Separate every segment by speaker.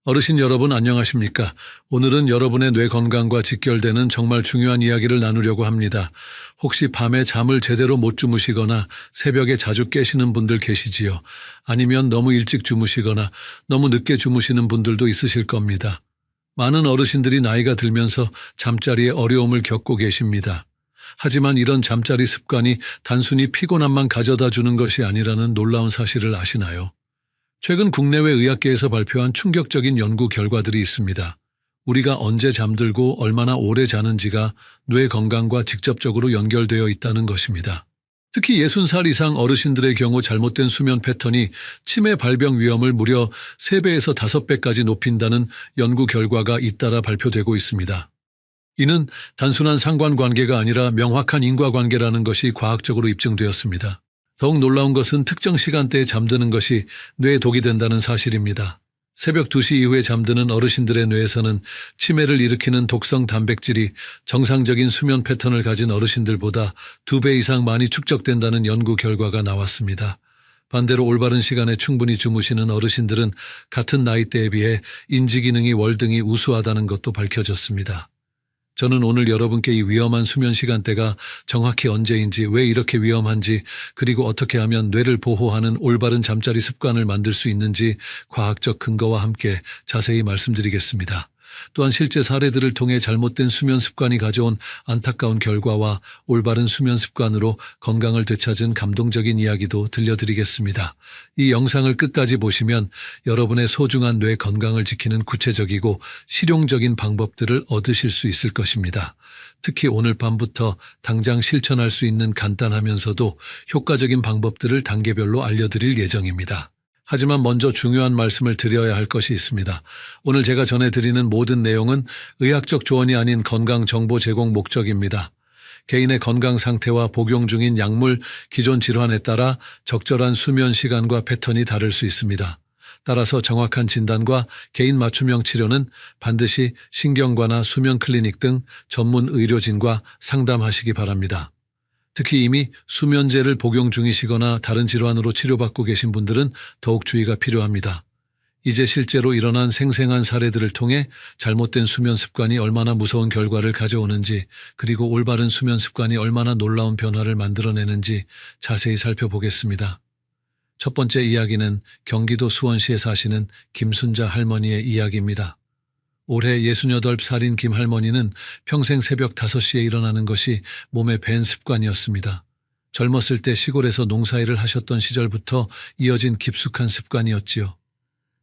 Speaker 1: 어르신 여러분 안녕하십니까? 오늘은 여러분의 뇌 건강과 직결되는 정말 중요한 이야기를 나누려고 합니다. 혹시 밤에 잠을 제대로 못 주무시거나 새벽에 자주 깨시는 분들 계시지요? 아니면 너무 일찍 주무시거나 너무 늦게 주무시는 분들도 있으실 겁니다. 많은 어르신들이 나이가 들면서 잠자리에 어려움을 겪고 계십니다. 하지만 이런 잠자리 습관이 단순히 피곤함만 가져다 주는 것이 아니라는 놀라운 사실을 아시나요? 최근 국내외 의학계에서 발표한 충격적인 연구 결과들이 있습니다. 우리가 언제 잠들고 얼마나 오래 자는지가 뇌 건강과 직접적으로 연결되어 있다는 것입니다. 특히 60살 이상 어르신들의 경우 잘못된 수면 패턴이 치매 발병 위험을 무려 3배에서 5배까지 높인다는 연구 결과가 잇따라 발표되고 있습니다. 이는 단순한 상관관계가 아니라 명확한 인과관계라는 것이 과학적으로 입증되었습니다. 더욱 놀라운 것은 특정 시간대에 잠드는 것이 뇌에 독이 된다는 사실입니다. 새벽 2시 이후에 잠드는 어르신들의 뇌에서는 치매를 일으키는 독성 단백질이 정상적인 수면 패턴을 가진 어르신들보다 2배 이상 많이 축적된다는 연구 결과가 나왔습니다. 반대로 올바른 시간에 충분히 주무시는 어르신들은 같은 나이대에 비해 인지기능이 월등히 우수하다는 것도 밝혀졌습니다. 저는 오늘 여러분께 이 위험한 수면 시간대가 정확히 언제인지, 왜 이렇게 위험한지, 그리고 어떻게 하면 뇌를 보호하는 올바른 잠자리 습관을 만들 수 있는지 과학적 근거와 함께 자세히 말씀드리겠습니다. 또한 실제 사례들을 통해 잘못된 수면 습관이 가져온 안타까운 결과와 올바른 수면 습관으로 건강을 되찾은 감동적인 이야기도 들려드리겠습니다. 이 영상을 끝까지 보시면 여러분의 소중한 뇌 건강을 지키는 구체적이고 실용적인 방법들을 얻으실 수 있을 것입니다. 특히 오늘 밤부터 당장 실천할 수 있는 간단하면서도 효과적인 방법들을 단계별로 알려드릴 예정입니다. 하지만 먼저 중요한 말씀을 드려야 할 것이 있습니다. 오늘 제가 전해드리는 모든 내용은 의학적 조언이 아닌 건강 정보 제공 목적입니다. 개인의 건강 상태와 복용 중인 약물, 기존 질환에 따라 적절한 수면 시간과 패턴이 다를 수 있습니다. 따라서 정확한 진단과 개인 맞춤형 치료는 반드시 신경과나 수면 클리닉 등 전문 의료진과 상담하시기 바랍니다. 특히 이미 수면제를 복용 중이시거나 다른 질환으로 치료받고 계신 분들은 더욱 주의가 필요합니다. 이제 실제로 일어난 생생한 사례들을 통해 잘못된 수면 습관이 얼마나 무서운 결과를 가져오는지, 그리고 올바른 수면 습관이 얼마나 놀라운 변화를 만들어내는지 자세히 살펴보겠습니다. 첫 번째 이야기는 경기도 수원시에 사시는 김순자 할머니의 이야기입니다. 올해 68살인 김 할머니는 평생 새벽 5시에 일어나는 것이 몸에 밴 습관이었습니다. 젊었을 때 시골에서 농사일을 하셨던 시절부터 이어진 깊숙한 습관이었지요.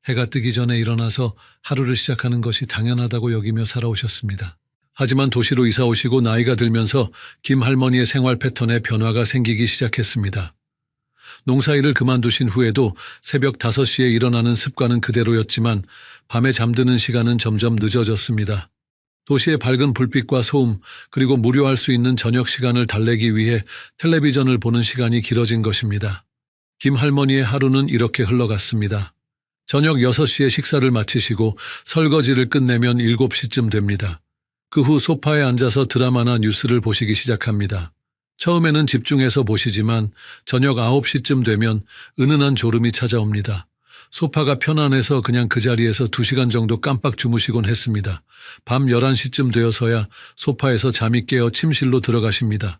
Speaker 1: 해가 뜨기 전에 일어나서 하루를 시작하는 것이 당연하다고 여기며 살아오셨습니다. 하지만 도시로 이사 오시고 나이가 들면서 김 할머니의 생활 패턴에 변화가 생기기 시작했습니다. 농사일을 그만두신 후에도 새벽 5시에 일어나는 습관은 그대로였지만 밤에 잠드는 시간은 점점 늦어졌습니다. 도시의 밝은 불빛과 소음, 그리고 무료할 수 있는 저녁 시간을 달래기 위해 텔레비전을 보는 시간이 길어진 것입니다. 김 할머니의 하루는 이렇게 흘러갔습니다. 저녁 6시에 식사를 마치시고 설거지를 끝내면 7시쯤 됩니다. 그 후 소파에 앉아서 드라마나 뉴스를 보시기 시작합니다. 처음에는 집중해서 보시지만 저녁 9시쯤 되면 은은한 졸음이 찾아옵니다. 소파가 편안해서 그냥 그 자리에서 2시간 정도 깜빡 주무시곤 했습니다. 밤 11시쯤 되어서야 소파에서 잠이 깨어 침실로 들어가십니다.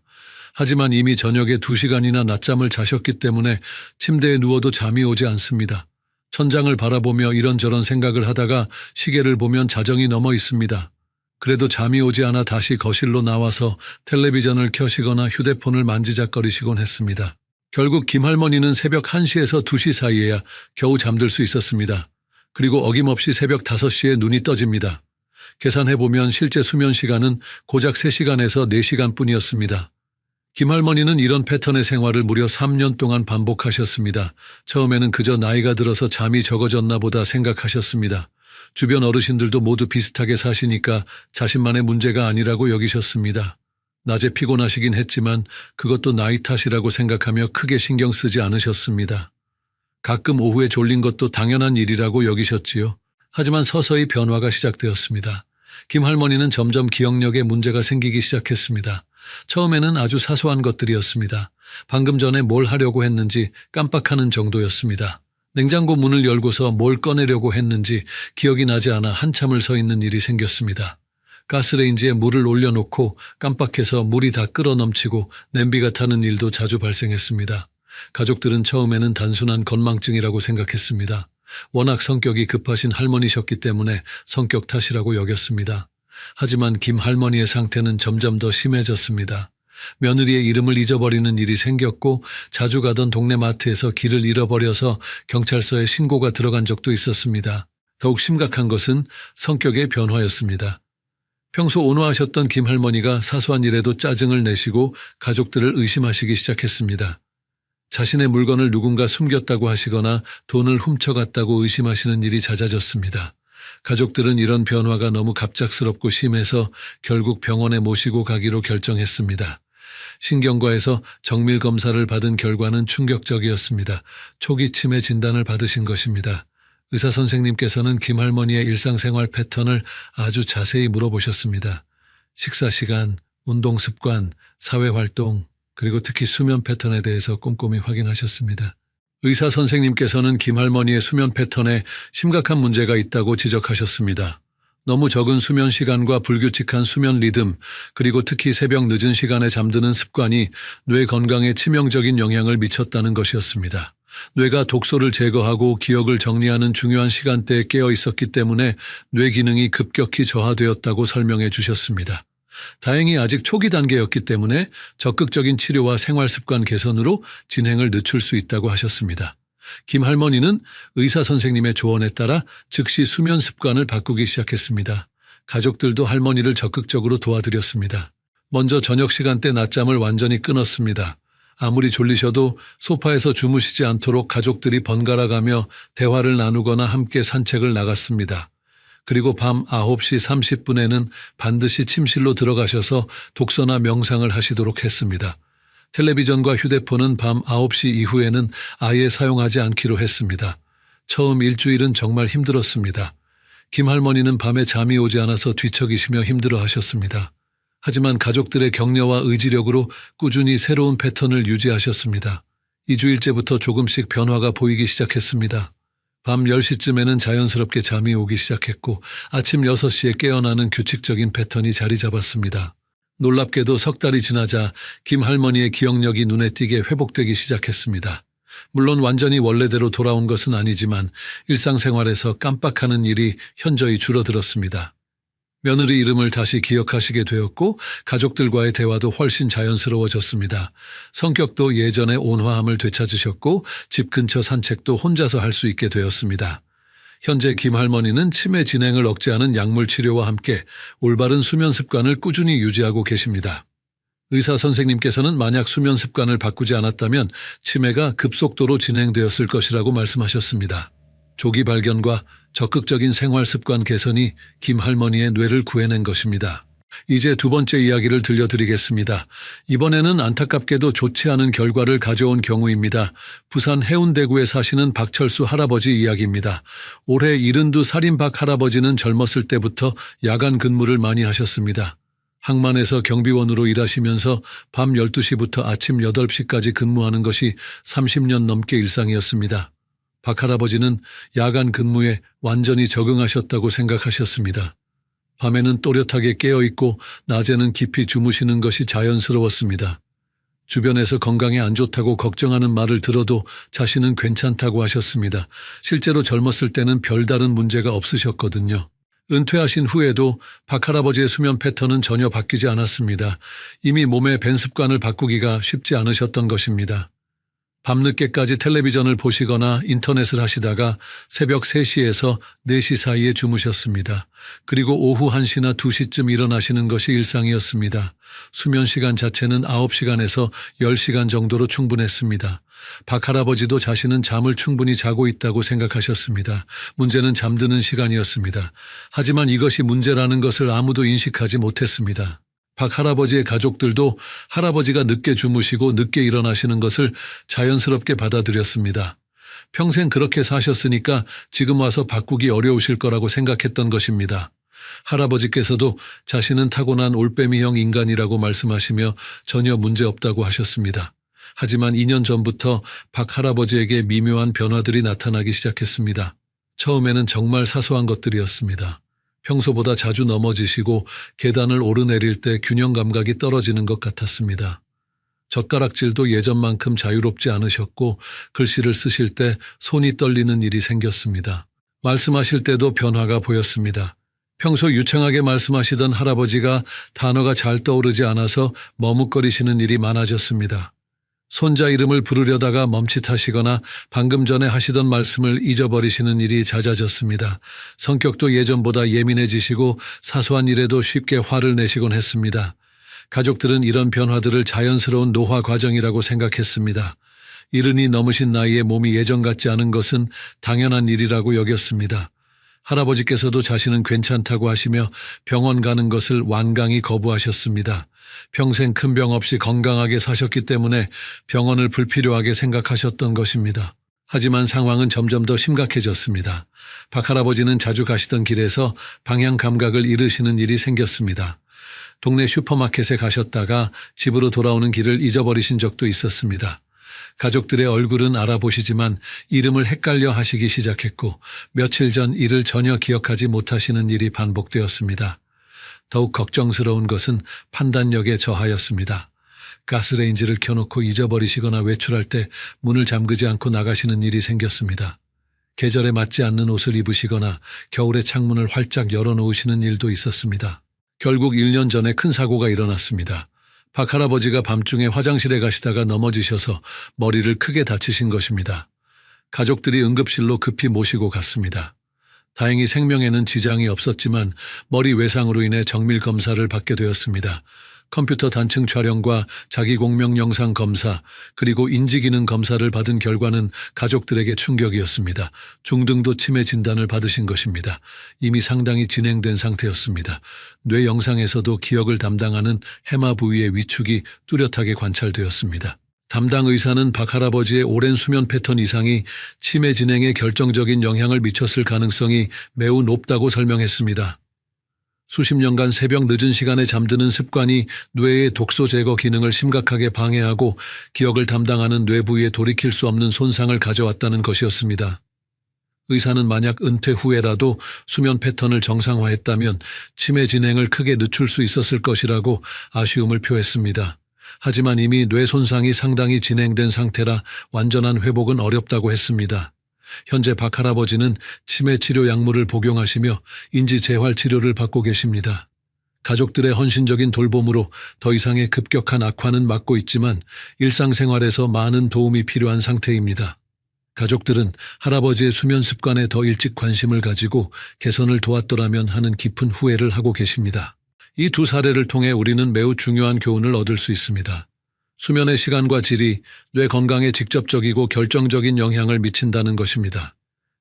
Speaker 1: 하지만 이미 저녁에 2시간이나 낮잠을 자셨기 때문에 침대에 누워도 잠이 오지 않습니다. 천장을 바라보며 이런저런 생각을 하다가 시계를 보면 자정이 넘어 있습니다. 그래도 잠이 오지 않아 다시 거실로 나와서 텔레비전을 켜시거나 휴대폰을 만지작거리시곤 했습니다. 결국 김 할머니는 새벽 1시에서 2시 사이에야 겨우 잠들 수 있었습니다. 그리고 어김없이 새벽 5시에 눈이 떠집니다. 계산해보면 실제 수면 시간은 고작 3시간에서 4시간 뿐이었습니다. 김 할머니는 이런 패턴의 생활을 무려 3년 동안 반복하셨습니다. 처음에는 그저 나이가 들어서 잠이 적어졌나 보다 생각하셨습니다. 주변 어르신들도 모두 비슷하게 사시니까 자신만의 문제가 아니라고 여기셨습니다. 낮에 피곤하시긴 했지만 그것도 나이 탓이라고 생각하며 크게 신경 쓰지 않으셨습니다. 가끔 오후에 졸린 것도 당연한 일이라고 여기셨지요. 하지만 서서히 변화가 시작되었습니다. 김 할머니는 점점 기억력에 문제가 생기기 시작했습니다. 처음에는 아주 사소한 것들이었습니다. 방금 전에 뭘 하려고 했는지 깜빡하는 정도였습니다. 냉장고 문을 열고서 뭘 꺼내려고 했는지 기억이 나지 않아 한참을 서 있는 일이 생겼습니다. 가스레인지에 물을 올려놓고 깜빡해서 물이 다 끓어 넘치고 냄비가 타는 일도 자주 발생했습니다. 가족들은 처음에는 단순한 건망증이라고 생각했습니다. 워낙 성격이 급하신 할머니셨기 때문에 성격 탓이라고 여겼습니다. 하지만 김 할머니의 상태는 점점 더 심해졌습니다. 며느리의 이름을 잊어버리는 일이 생겼고 자주 가던 동네 마트에서 길을 잃어버려서 경찰서에 신고가 들어간 적도 있었습니다. 더욱 심각한 것은 성격의 변화였습니다. 평소 온화하셨던 김 할머니가 사소한 일에도 짜증을 내시고 가족들을 의심하시기 시작했습니다. 자신의 물건을 누군가 숨겼다고 하시거나 돈을 훔쳐갔다고 의심하시는 일이 잦아졌습니다. 가족들은 이런 변화가 너무 갑작스럽고 심해서 결국 병원에 모시고 가기로 결정했습니다. 신경과에서 정밀 검사를 받은 결과는 충격적이었습니다. 초기 치매 진단을 받으신 것입니다. 의사 선생님께서는 김 할머니의 일상생활 패턴을 아주 자세히 물어보셨습니다. 식사 시간, 운동 습관, 사회활동, 그리고 특히 수면 패턴에 대해서 꼼꼼히 확인하셨습니다. 의사 선생님께서는 김 할머니의 수면 패턴에 심각한 문제가 있다고 지적하셨습니다. 너무 적은 수면 시간과 불규칙한 수면 리듬, 그리고 특히 새벽 늦은 시간에 잠드는 습관이 뇌 건강에 치명적인 영향을 미쳤다는 것이었습니다. 뇌가 독소를 제거하고 기억을 정리하는 중요한 시간대에 깨어 있었기 때문에 뇌 기능이 급격히 저하되었다고 설명해 주셨습니다. 다행히 아직 초기 단계였기 때문에 적극적인 치료와 생활 습관 개선으로 진행을 늦출 수 있다고 하셨습니다. 김 할머니는 의사 선생님의 조언에 따라 즉시 수면 습관을 바꾸기 시작했습니다. 가족들도 할머니를 적극적으로 도와드렸습니다. 먼저 저녁 시간대 낮잠을 완전히 끊었습니다. 아무리 졸리셔도 소파에서 주무시지 않도록 가족들이 번갈아 가며 대화를 나누거나 함께 산책을 나갔습니다. 그리고 밤 9시 30분에는 반드시 침실로 들어가셔서 독서나 명상을 하시도록 했습니다. 텔레비전과 휴대폰은 밤 9시 이후에는 아예 사용하지 않기로 했습니다. 처음 일주일은 정말 힘들었습니다. 김 할머니는 밤에 잠이 오지 않아서 뒤척이시며 힘들어하셨습니다. 하지만 가족들의 격려와 의지력으로 꾸준히 새로운 패턴을 유지하셨습니다. 2주일째부터 조금씩 변화가 보이기 시작했습니다. 밤 10시쯤에는 자연스럽게 잠이 오기 시작했고 아침 6시에 깨어나는 규칙적인 패턴이 자리 잡았습니다. 놀랍게도 석 달이 지나자 김 할머니의 기억력이 눈에 띄게 회복되기 시작했습니다. 물론 완전히 원래대로 돌아온 것은 아니지만 일상생활에서 깜빡하는 일이 현저히 줄어들었습니다. 며느리 이름을 다시 기억하시게 되었고 가족들과의 대화도 훨씬 자연스러워졌습니다. 성격도 예전의 온화함을 되찾으셨고 집 근처 산책도 혼자서 할 수 있게 되었습니다. 현재 김 할머니는 치매 진행을 억제하는 약물 치료와 함께 올바른 수면 습관을 꾸준히 유지하고 계십니다. 의사 선생님께서는 만약 수면 습관을 바꾸지 않았다면 치매가 급속도로 진행되었을 것이라고 말씀하셨습니다. 조기 발견과 적극적인 생활 습관 개선이 김 할머니의 뇌를 구해낸 것입니다. 이제 두 번째 이야기를 들려드리겠습니다. 이번에는 안타깝게도 좋지 않은 결과를 가져온 경우입니다. 부산 해운대구에 사시는 박철수 할아버지 이야기입니다. 올해 72살인 박 할아버지는 젊었을 때부터 야간 근무를 많이 하셨습니다. 항만에서 경비원으로 일하시면서 밤 12시부터 아침 8시까지 근무하는 것이 30년 넘게 일상이었습니다. 박 할아버지는 야간 근무에 완전히 적응하셨다고 생각하셨습니다. 밤에는 또렷하게 깨어있고 낮에는 깊이 주무시는 것이 자연스러웠습니다. 주변에서 건강에 안 좋다고 걱정하는 말을 들어도 자신은 괜찮다고 하셨습니다. 실제로 젊었을 때는 별다른 문제가 없으셨거든요. 은퇴하신 후에도 박 할아버지의 수면 패턴은 전혀 바뀌지 않았습니다. 이미 몸의 밴 습관을 바꾸기가 쉽지 않으셨던 것입니다. 밤늦게까지 텔레비전을 보시거나 인터넷을 하시다가 새벽 3시에서 4시 사이에 주무셨습니다. 그리고 오후 1시나 2시쯤 일어나시는 것이 일상이었습니다. 수면 시간 자체는 9시간에서 10시간 정도로 충분했습니다. 박 할아버지도 자신은 잠을 충분히 자고 있다고 생각하셨습니다. 문제는 잠드는 시간이었습니다. 하지만 이것이 문제라는 것을 아무도 인식하지 못했습니다. 박 할아버지의 가족들도 할아버지가 늦게 주무시고 늦게 일어나시는 것을 자연스럽게 받아들였습니다. 평생 그렇게 사셨으니까 지금 와서 바꾸기 어려우실 거라고 생각했던 것입니다. 할아버지께서도 자신은 타고난 올빼미형 인간이라고 말씀하시며 전혀 문제없다고 하셨습니다. 하지만 2년 전부터 박 할아버지에게 미묘한 변화들이 나타나기 시작했습니다. 처음에는 정말 사소한 것들이었습니다. 평소보다 자주 넘어지시고 계단을 오르내릴 때 균형 감각이 떨어지는 것 같았습니다. 젓가락질도 예전만큼 자유롭지 않으셨고 글씨를 쓰실 때 손이 떨리는 일이 생겼습니다. 말씀하실 때도 변화가 보였습니다. 평소 유창하게 말씀하시던 할아버지가 단어가 잘 떠오르지 않아서 머뭇거리시는 일이 많아졌습니다. 손자 이름을 부르려다가 멈칫하시거나 방금 전에 하시던 말씀을 잊어버리시는 일이 잦아졌습니다. 성격도 예전보다 예민해지시고 사소한 일에도 쉽게 화를 내시곤 했습니다. 가족들은 이런 변화들을 자연스러운 노화 과정이라고 생각했습니다. 이른이 넘으신 나이에 몸이 예전 같지 않은 것은 당연한 일이라고 여겼습니다. 할아버지께서도 자신은 괜찮다고 하시며 병원 가는 것을 완강히 거부하셨습니다. 평생 큰 병 없이 건강하게 사셨기 때문에 병원을 불필요하게 생각하셨던 것입니다. 하지만 상황은 점점 더 심각해졌습니다. 박 할아버지는 자주 가시던 길에서 방향 감각을 잃으시는 일이 생겼습니다. 동네 슈퍼마켓에 가셨다가 집으로 돌아오는 길을 잊어버리신 적도 있었습니다. 가족들의 얼굴은 알아보시지만 이름을 헷갈려 하시기 시작했고 며칠 전 일을 전혀 기억하지 못하시는 일이 반복되었습니다. 더욱 걱정스러운 것은 판단력에 저하였습니다. 가스레인지를 켜놓고 잊어버리시거나 외출할 때 문을 잠그지 않고 나가시는 일이 생겼습니다. 계절에 맞지 않는 옷을 입으시거나 겨울에 창문을 활짝 열어놓으시는 일도 있었습니다. 결국 1년 전에 큰 사고가 일어났습니다. 박 할아버지가 밤중에 화장실에 가시다가 넘어지셔서 머리를 크게 다치신 것입니다. 가족들이 응급실로 급히 모시고 갔습니다. 다행히 생명에는 지장이 없었지만 머리 외상으로 인해 정밀 검사를 받게 되었습니다. 컴퓨터 단층 촬영과 자기 공명 영상 검사 그리고 인지기능 검사를 받은 결과는 가족들에게 충격이었습니다. 중등도 치매 진단을 받으신 것입니다. 이미 상당히 진행된 상태였습니다. 뇌 영상에서도 기억을 담당하는 해마 부위의 위축이 뚜렷하게 관찰되었습니다. 담당 의사는 박 할아버지의 오랜 수면 패턴 이상이 치매 진행에 결정적인 영향을 미쳤을 가능성이 매우 높다고 설명했습니다. 수십 년간 새벽 늦은 시간에 잠드는 습관이 뇌의 독소 제거 기능을 심각하게 방해하고 기억을 담당하는 뇌 부위에 돌이킬 수 없는 손상을 가져왔다는 것이었습니다. 의사는 만약 은퇴 후에라도 수면 패턴을 정상화했다면 치매 진행을 크게 늦출 수 있었을 것이라고 아쉬움을 표했습니다. 하지만 이미 뇌 손상이 상당히 진행된 상태라 완전한 회복은 어렵다고 했습니다. 현재 박 할아버지는 치매 치료 약물을 복용하시며 인지 재활 치료를 받고 계십니다. 가족들의 헌신적인 돌봄으로 더 이상의 급격한 악화는 막고 있지만 일상생활에서 많은 도움이 필요한 상태입니다. 가족들은 할아버지의 수면 습관에 더 일찍 관심을 가지고 개선을 도왔더라면 하는 깊은 후회를 하고 계십니다. 이 두 사례를 통해 우리는 매우 중요한 교훈을 얻을 수 있습니다. 수면의 시간과 질이 뇌 건강에 직접적이고 결정적인 영향을 미친다는 것입니다.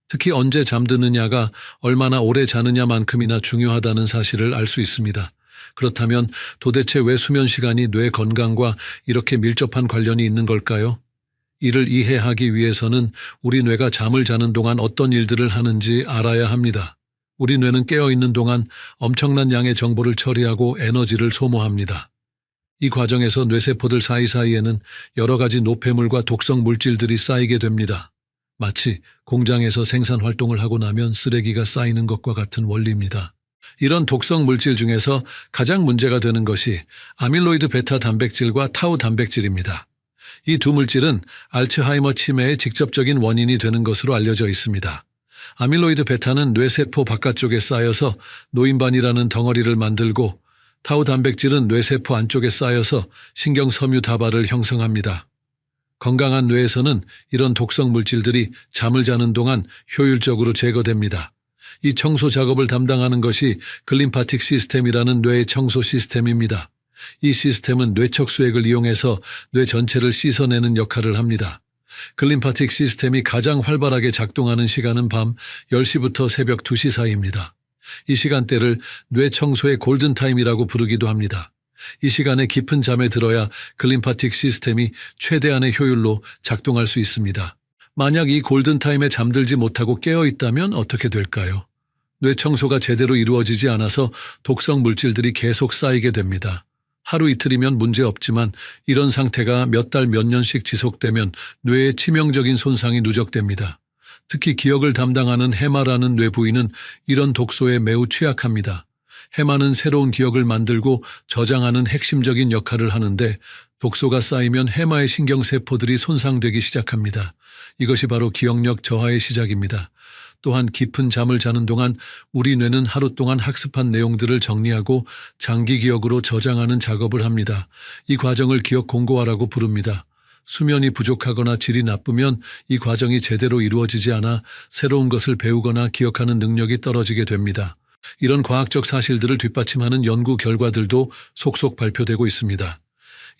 Speaker 1: 특히 언제 잠드느냐가 얼마나 오래 자느냐만큼이나 중요하다는 사실을 알 수 있습니다. 그렇다면 도대체 왜 수면 시간이 뇌 건강과 이렇게 밀접한 관련이 있는 걸까요? 이를 이해하기 위해서는 우리 뇌가 잠을 자는 동안 어떤 일들을 하는지 알아야 합니다. 우리 뇌는 깨어있는 동안 엄청난 양의 정보를 처리하고 에너지를 소모합니다. 이 과정에서 뇌세포들 사이사이에는 여러 가지 노폐물과 독성 물질들이 쌓이게 됩니다. 마치 공장에서 생산 활동을 하고 나면 쓰레기가 쌓이는 것과 같은 원리입니다. 이런 독성 물질 중에서 가장 문제가 되는 것이 아밀로이드 베타 단백질과 타우 단백질입니다. 이 두 물질은 알츠하이머 치매의 직접적인 원인이 되는 것으로 알려져 있습니다. 아밀로이드 베타는 뇌세포 바깥쪽에 쌓여서 노인반이라는 덩어리를 만들고 타우 단백질은 뇌세포 안쪽에 쌓여서 신경섬유 다발을 형성합니다. 건강한 뇌에서는 이런 독성 물질들이 잠을 자는 동안 효율적으로 제거됩니다. 이 청소 작업을 담당하는 것이 글림파틱 시스템이라는 뇌의 청소 시스템입니다. 이 시스템은 뇌척수액을 이용해서 뇌 전체를 씻어내는 역할을 합니다. 글림파틱 시스템이 가장 활발하게 작동하는 시간은 밤 10시부터 새벽 2시 사이입니다. 이 시간대를 뇌 청소의 골든타임이라고 부르기도 합니다. 이 시간에 깊은 잠에 들어야 글림파틱 시스템이 최대한의 효율로 작동할 수 있습니다. 만약 이 골든타임에 잠들지 못하고 깨어 있다면 어떻게 될까요? 뇌 청소가 제대로 이루어지지 않아서 독성 물질들이 계속 쌓이게 됩니다. 하루 이틀이면 문제 없지만 이런 상태가 몇 달 몇 년씩 지속되면 뇌에 치명적인 손상이 누적됩니다. 특히 기억을 담당하는 해마라는 뇌 부위는 이런 독소에 매우 취약합니다. 해마는 새로운 기억을 만들고 저장하는 핵심적인 역할을 하는데 독소가 쌓이면 해마의 신경세포들이 손상되기 시작합니다. 이것이 바로 기억력 저하의 시작입니다. 또한 깊은 잠을 자는 동안 우리 뇌는 하루 동안 학습한 내용들을 정리하고 장기 기억으로 저장하는 작업을 합니다. 이 과정을 기억 공고화라고 부릅니다. 수면이 부족하거나 질이 나쁘면 이 과정이 제대로 이루어지지 않아 새로운 것을 배우거나 기억하는 능력이 떨어지게 됩니다. 이런 과학적 사실들을 뒷받침하는 연구 결과들도 속속 발표되고 있습니다.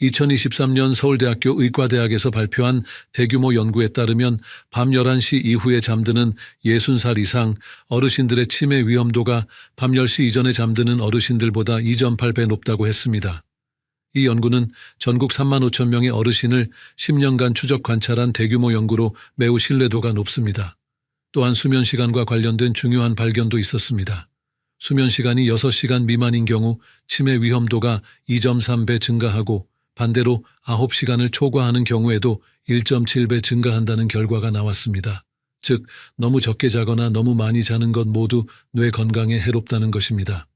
Speaker 1: 2023년 서울대학교 의과대학에서 발표한 대규모 연구에 따르면 밤 11시 이후에 잠드는 60살 이상 어르신들의 치매 위험도가 밤 10시 이전에 잠드는 어르신들보다 2.8배 높다고 했습니다. 이 연구는 전국 3만 5천 명의 어르신을 10년간 추적 관찰한 대규모 연구로 매우 신뢰도가 높습니다. 또한 수면 시간과 관련된 중요한 발견도 있었습니다. 수면 시간이 6시간 미만인 경우 치매 위험도가 2.3배 증가하고 반대로 9시간을 초과하는 경우에도 1.7배 증가한다는 결과가 나왔습니다. 즉, 너무 적게 자거나 너무 많이 자는 것 모두 뇌 건강에 해롭다는 것입니다.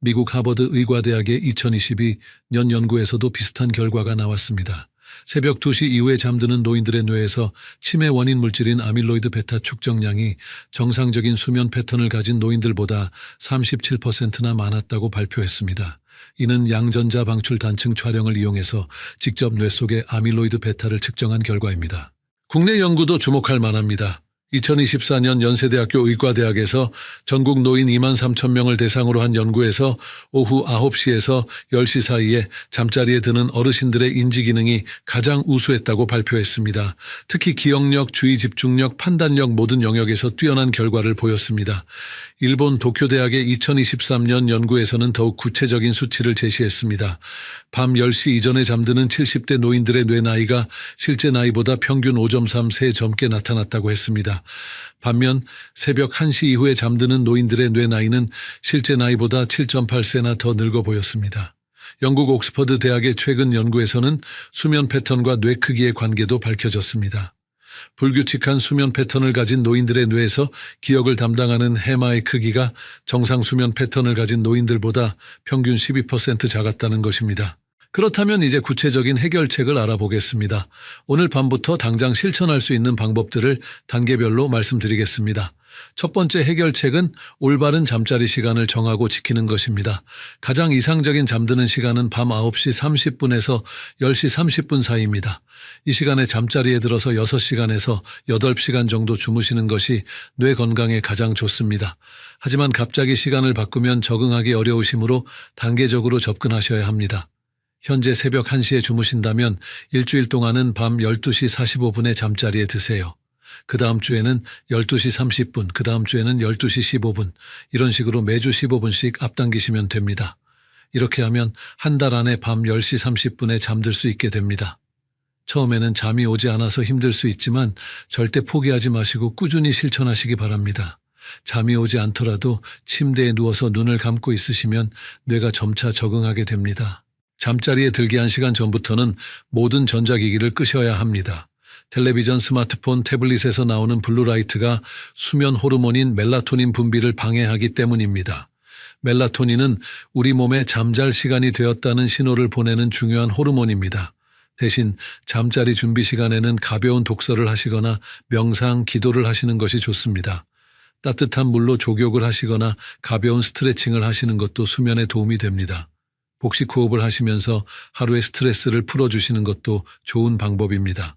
Speaker 1: 미국 하버드 의과대학의 2022년 연구에서도 비슷한 결과가 나왔습니다. 새벽 2시 이후에 잠드는 노인들의 뇌에서 치매 원인 물질인 아밀로이드 베타 축적량이 정상적인 수면 패턴을 가진 노인들보다 37%나 많았다고 발표했습니다. 이는 양전자 방출 단층 촬영을 이용해서 직접 뇌 속의 아밀로이드 베타를 측정한 결과입니다. 국내 연구도 주목할 만합니다. 2024년 연세대학교 의과대학에서 전국 노인 2만 3천 명을 대상으로 한 연구에서 오후 9시에서 10시 사이에 잠자리에 드는 어르신들의 인지 기능이 가장 우수했다고 발표했습니다. 특히 기억력, 주의 집중력, 판단력 모든 영역에서 뛰어난 결과를 보였습니다. 일본 도쿄대학의 2023년 연구에서는 더욱 구체적인 수치를 제시했습니다. 밤 10시 이전에 잠드는 70대 노인들의 뇌 나이가 실제 나이보다 평균 5.3세 젊게 나타났다고 했습니다. 반면 새벽 1시 이후에 잠드는 노인들의 뇌 나이는 실제 나이보다 7.8세나 더 늙어 보였습니다. 영국 옥스퍼드 대학의 최근 연구에서는 수면 패턴과 뇌 크기의 관계도 밝혀졌습니다. 불규칙한 수면 패턴을 가진 노인들의 뇌에서 기억을 담당하는 해마의 크기가 정상 수면 패턴을 가진 노인들보다 평균 12% 작았다는 것입니다. 그렇다면 이제 구체적인 해결책을 알아보겠습니다. 오늘 밤부터 당장 실천할 수 있는 방법들을 단계별로 말씀드리겠습니다. 첫 번째 해결책은 올바른 잠자리 시간을 정하고 지키는 것입니다. 가장 이상적인 잠드는 시간은 밤 9시 30분에서 10시 30분 사이입니다. 이 시간에 잠자리에 들어서 6시간에서 8시간 정도 주무시는 것이 뇌 건강에 가장 좋습니다. 하지만 갑자기 시간을 바꾸면 적응하기 어려우시므로 단계적으로 접근하셔야 합니다. 현재 새벽 1시에 주무신다면 일주일 동안은 밤 12시 45분에 잠자리에 드세요. 그 다음 주에는 12시 30분, 그 다음 주에는 12시 15분, 이런 식으로 매주 15분씩 앞당기시면 됩니다. 이렇게 하면 한 달 안에 밤 10시 30분에 잠들 수 있게 됩니다. 처음에는 잠이 오지 않아서 힘들 수 있지만 절대 포기하지 마시고 꾸준히 실천하시기 바랍니다. 잠이 오지 않더라도 침대에 누워서 눈을 감고 있으시면 뇌가 점차 적응하게 됩니다. 잠자리에 들기 1시간 전부터는 모든 전자기기를 끄셔야 합니다. 텔레비전, 스마트폰, 태블릿에서 나오는 블루라이트가 수면 호르몬인 멜라토닌 분비를 방해하기 때문입니다. 멜라토닌은 우리 몸에 잠잘 시간이 되었다는 신호를 보내는 중요한 호르몬입니다. 대신 잠자리 준비 시간에는 가벼운 독서를 하시거나 명상, 기도를 하시는 것이 좋습니다. 따뜻한 물로 족욕을 하시거나 가벼운 스트레칭을 하시는 것도 수면에 도움이 됩니다. 복식 호흡을 하시면서 하루의 스트레스를 풀어주시는 것도 좋은 방법입니다.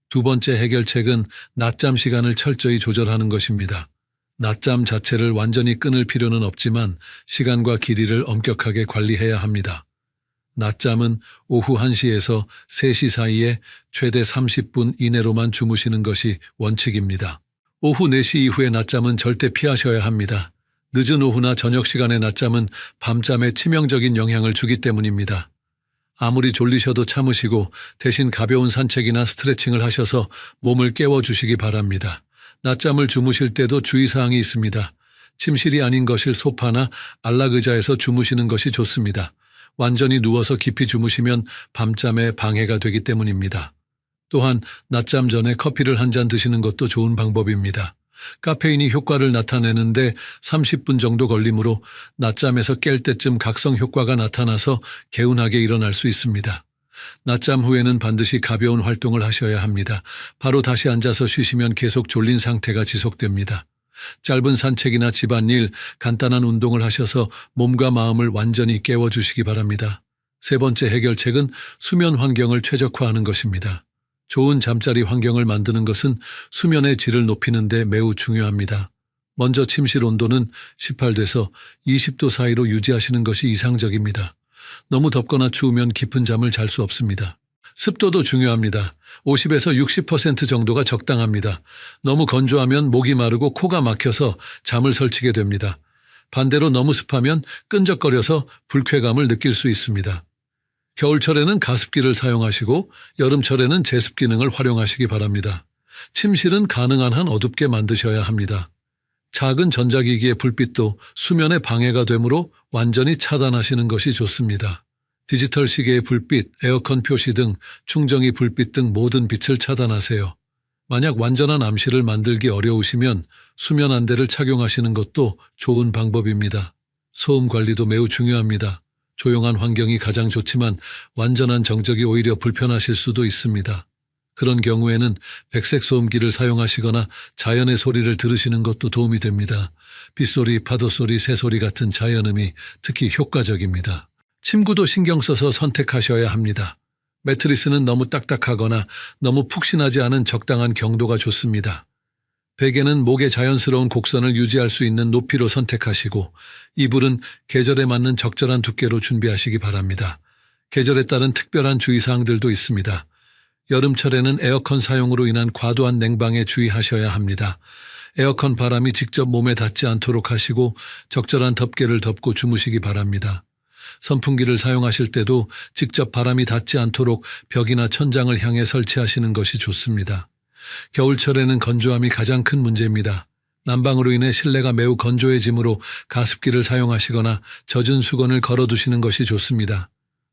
Speaker 1: 두 번째 해결책은 낮잠 시간을 철저히 조절하는 것입니다. 낮잠 자체를 완전히 끊을 필요는 없지만 시간과 길이를 엄격하게 관리해야 합니다. 낮잠은 오후 1시에서 3시 사이에 최대 30분 이내로만 주무시는 것이 원칙입니다. 오후 4시 이후의 낮잠은 절대 피하셔야 합니다. 늦은 오후나 저녁 시간의 낮잠은 밤잠에 치명적인 영향을 주기 때문입니다. 아무리 졸리셔도 참으시고 대신 가벼운 산책이나 스트레칭을 하셔서 몸을 깨워주시기 바랍니다. 낮잠을 주무실 때도 주의사항이 있습니다. 침실이 아닌 거실 소파나 안락의자에서 주무시는 것이 좋습니다. 완전히 누워서 깊이 주무시면 밤잠에 방해가 되기 때문입니다. 또한 낮잠 전에 커피를 한 잔 드시는 것도 좋은 방법입니다. 카페인이 효과를 나타내는데 30분 정도 걸리므로 낮잠에서 깰 때쯤 각성 효과가 나타나서 개운하게 일어날 수 있습니다. 낮잠 후에는 반드시 가벼운 활동을 하셔야 합니다. 바로 다시 앉아서 쉬시면 계속 졸린 상태가 지속됩니다. 짧은 산책이나 집안일, 간단한 운동을 하셔서 몸과 마음을 완전히 깨워주시기 바랍니다. 세 번째 해결책은 수면 환경을 최적화하는 것입니다. 좋은 잠자리 환경을 만드는 것은 수면의 질을 높이는 데 매우 중요합니다. 먼저 침실 온도는 18도에서 20도 사이로 유지하시는 것이 이상적입니다. 너무 덥거나 추우면 깊은 잠을 잘 수 없습니다. 습도도 중요합니다. 50에서 60% 정도가 적당합니다. 너무 건조하면 목이 마르고 코가 막혀서 잠을 설치게 됩니다. 반대로 너무 습하면 끈적거려서 불쾌감을 느낄 수 있습니다. 겨울철에는 가습기를 사용하시고 여름철에는 제습 기능을 활용하시기 바랍니다. 침실은 가능한 한 어둡게 만드셔야 합니다. 작은 전자기기의 불빛도 수면에 방해가 되므로 완전히 차단하시는 것이 좋습니다. 디지털 시계의 불빛, 에어컨 표시 등 충전기 불빛 등 모든 빛을 차단하세요. 만약 완전한 암시를 만들기 어려우시면 수면 안대를 착용하시는 것도 좋은 방법입니다. 소음 관리도 매우 중요합니다. 조용한 환경이 가장 좋지만 완전한 정적이 오히려 불편하실 수도 있습니다. 그런 경우에는 백색 소음기를 사용하시거나 자연의 소리를 들으시는 것도 도움이 됩니다. 빗소리, 파도소리, 새소리 같은 자연음이 특히 효과적입니다. 침구도 신경 써서 선택하셔야 합니다. 매트리스는 너무 딱딱하거나 너무 푹신하지 않은 적당한 경도가 좋습니다. 베개는 목의 자연스러운 곡선을 유지할 수 있는 높이로 선택하시고 이불은 계절에 맞는 적절한 두께로 준비하시기 바랍니다. 계절에 따른 특별한 주의사항들도 있습니다. 여름철에는 에어컨 사용으로 인한 과도한 냉방에 주의하셔야 합니다. 에어컨 바람이 직접 몸에 닿지 않도록 하시고 적절한 덮개를 덮고 주무시기 바랍니다. 선풍기를 사용하실 때도 직접 바람이 닿지 않도록 벽이나 천장을 향해 설치하시는 것이 좋습니다. 겨울철에는 건조함이 가장 큰 문제입니다. 난방으로 인해 실내가 매우 건조해지므로 가습기를 사용하시거나 젖은 수건을 걸어두시는 것이 좋습니다.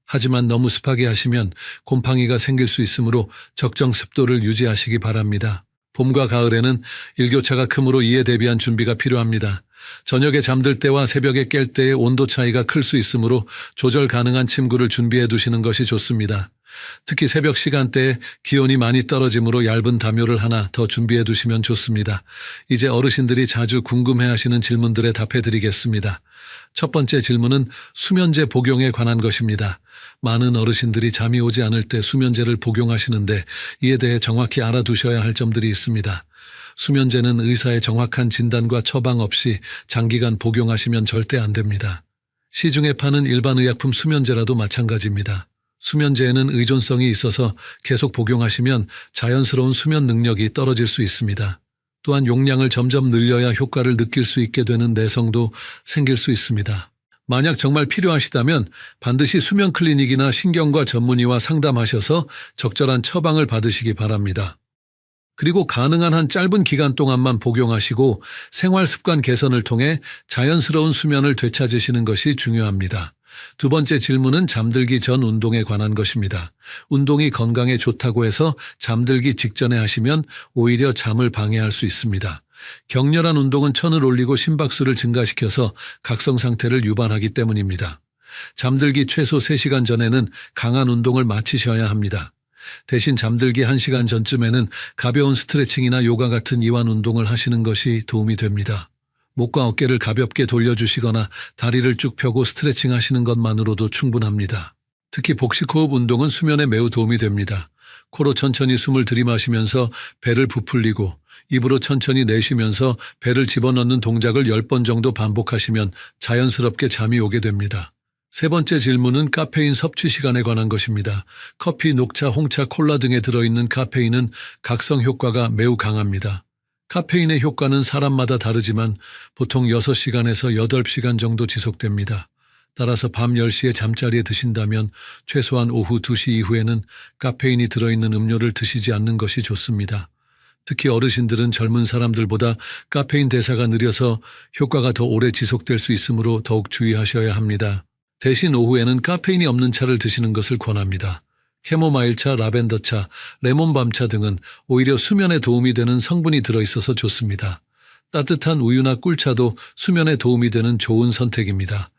Speaker 1: 하지만 너무 습하게 하시면 곰팡이가 생길 수 있으므로 적정 습도를 유지하시기 바랍니다. 봄과 가을에는 일교차가 크므로 이에 대비한 준비가 필요합니다. 저녁에 잠들 때와 새벽에 깰 때의 온도 차이가 클 수 있으므로 조절 가능한 침구를 준비해 두시는 것이 좋습니다. 특히 새벽 시간대에 기온이 많이 떨어지므로 얇은 담요를 하나 더 준비해 두시면 좋습니다. 이제 어르신들이 자주 궁금해하시는 질문들에 답해 드리겠습니다. 첫 번째 질문은 수면제 복용에 관한 것입니다. 많은 어르신들이 잠이 오지 않을 때 수면제를 복용하시는데 이에 대해 정확히 알아두셔야 할 점들이 있습니다. 수면제는 의사의 정확한 진단과 처방 없이 장기간 복용하시면 절대 안 됩니다. 시중에 파는 일반 의약품 수면제라도 마찬가지입니다. 수면제에는 의존성이 있어서 계속 복용하시면 자연스러운 수면 능력이 떨어질 수 있습니다. 또한 용량을 점점 늘려야 효과를 느낄 수 있게 되는 내성도 생길 수 있습니다. 만약 정말 필요하시다면 반드시 수면 클리닉이나 신경과 전문의와 상담하셔서 적절한 처방을 받으시기 바랍니다. 그리고 가능한 한 짧은 기간 동안만 복용하시고 생활 습관 개선을 통해 자연스러운 수면을 되찾으시는 것이 중요합니다. 두 번째 질문은 잠들기 전 운동에 관한 것입니다. 운동이 건강에 좋다고 해서 잠들기 직전에 하시면 오히려 잠을 방해할 수 있습니다. 격렬한 운동은 천을 올리고 심박수를 증가시켜서 각성 상태를 유발하기 때문입니다. 잠들기 최소 3시간 전에는 강한 운동을 마치셔야 합니다. 대신 잠들기 1시간 전쯤에는 가벼운 스트레칭이나 요가 같은 이완 운동을 하시는 것이 도움이 됩니다. 목과 어깨를 가볍게 돌려주시거나 다리를 쭉 펴고 스트레칭 하시는 것만으로도 충분합니다. 특히 복식호흡 운동은 수면에 매우 도움이 됩니다. 코로 천천히 숨을 들이마시면서 배를 부풀리고 입으로 천천히 내쉬면서 배를 집어넣는 동작을 10번 정도 반복하시면 자연스럽게 잠이 오게 됩니다. 세 번째 질문은 카페인 섭취 시간에 관한 것입니다. 커피, 녹차, 홍차, 콜라 등에 들어있는 카페인은 각성 효과가 매우 강합니다. 카페인의 효과는 사람마다 다르지만 보통 6시간에서 8시간 정도 지속됩니다. 따라서 밤 10시에 잠자리에 드신다면 최소한 오후 2시 이후에는 카페인이 들어있는 음료를 드시지 않는 것이 좋습니다. 특히 어르신들은 젊은 사람들보다 카페인 대사가 느려서 효과가 더 오래 지속될 수 있으므로 더욱 주의하셔야 합니다. 대신 오후에는 카페인이 없는 차를 드시는 것을 권합니다. 캐모마일차, 라벤더차, 레몬밤차 등은 오히려 수면에 도움이 되는 성분이 들어있어서 좋습니다. 따뜻한 우유나 꿀차도 수면에 도움이 되는 좋은 선택입니다.